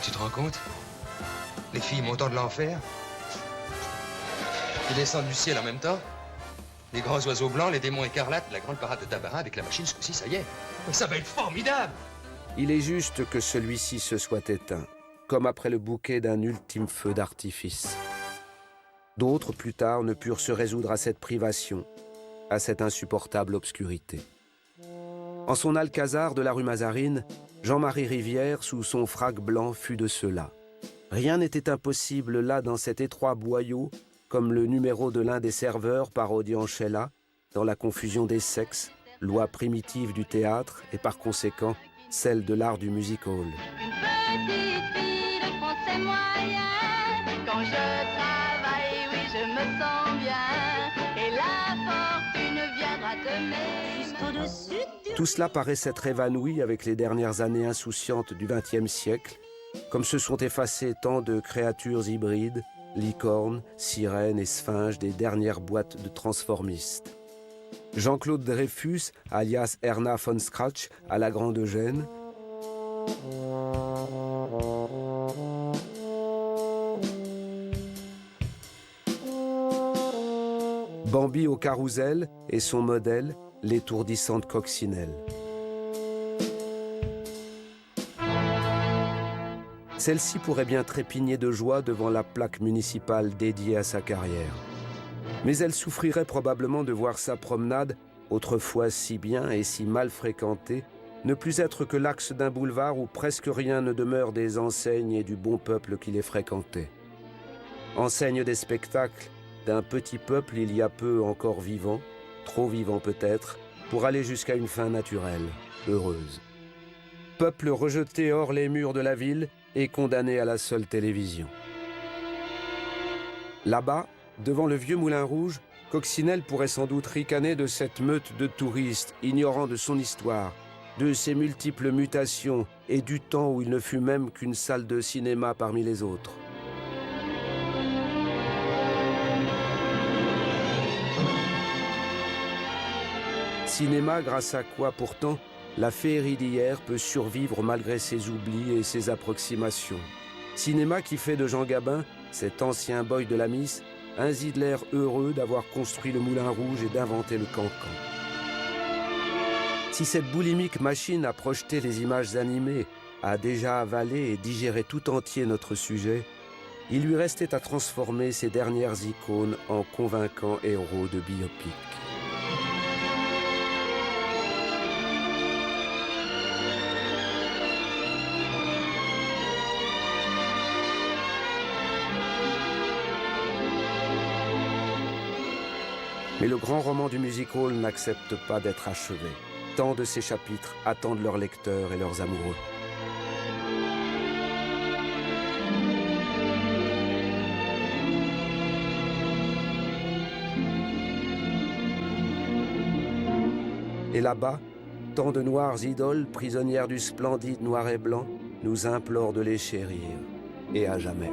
Tu te rends compte? Les filles montant de l'enfer, qui descendent du ciel en même temps. Les grands oiseaux blancs, les démons écarlates, la grande parade de Tabarin avec la machine, ce coup-ci, ça y est. Ça va être formidable! Il est juste que celui-ci se soit éteint, comme après le bouquet d'un ultime feu d'artifice. D'autres, plus tard, ne purent se résoudre à cette privation, à cette insupportable obscurité. En son alcazar de la rue Mazarine, Jean-Marie Rivière, sous son frac blanc, fut de ceux-là. Rien n'était impossible là, dans cet étroit boyau, comme le numéro de l'un des serveurs parodiant Sheila, dans la confusion des sexes, loi primitive du théâtre et par conséquent celle de l'art du music hall. Une petite fille de français moyen, quand je travaille, oui, je me sens bien, et la fortune viendra de même. Juste au-dessus du... Tout cela paraît s'être évanoui avec les dernières années insouciantes du XXe siècle, comme se sont effacées tant de créatures hybrides, licornes, sirènes et sphinges des dernières boîtes de transformistes. Jean-Claude Dreyfus, alias Erna von Scratch, à la Grande Eugène. Bambi au carrousel et son modèle, l'étourdissante coccinelle. Celle-ci pourrait bien trépigner de joie devant la plaque municipale dédiée à sa carrière. Mais elle souffrirait probablement de voir sa promenade, autrefois si bien et si mal fréquentée, ne plus être que l'axe d'un boulevard où presque rien ne demeure des enseignes et du bon peuple qui les fréquentait. Enseigne des spectacles d'un petit peuple il y a peu encore vivant, trop vivant peut-être, pour aller jusqu'à une fin naturelle, heureuse. Peuple rejeté hors les murs de la ville et condamné à la seule télévision. Là-bas, devant le vieux Moulin Rouge, Coccinelle pourrait sans doute ricaner de cette meute de touristes ignorant de son histoire, de ses multiples mutations et du temps où il ne fut même qu'une salle de cinéma parmi les autres. Cinéma grâce à quoi pourtant la féerie d'hier peut survivre malgré ses oublis et ses approximations. Cinéma qui fait de Jean Gabin, cet ancien boy de la Miss, un Zidler heureux d'avoir construit le Moulin Rouge et d'inventer le cancan. Si cette boulimique machine à projeter les images animées a déjà avalé et digéré tout entier notre sujet, il lui restait à transformer ces dernières icônes en convaincants héros de biopic. Mais le grand roman du music hall n'accepte pas d'être achevé. Tant de ces chapitres attendent leurs lecteurs et leurs amoureux. Et là-bas, tant de noires idoles, prisonnières du splendide noir et blanc, nous implorent de les chérir, et à jamais.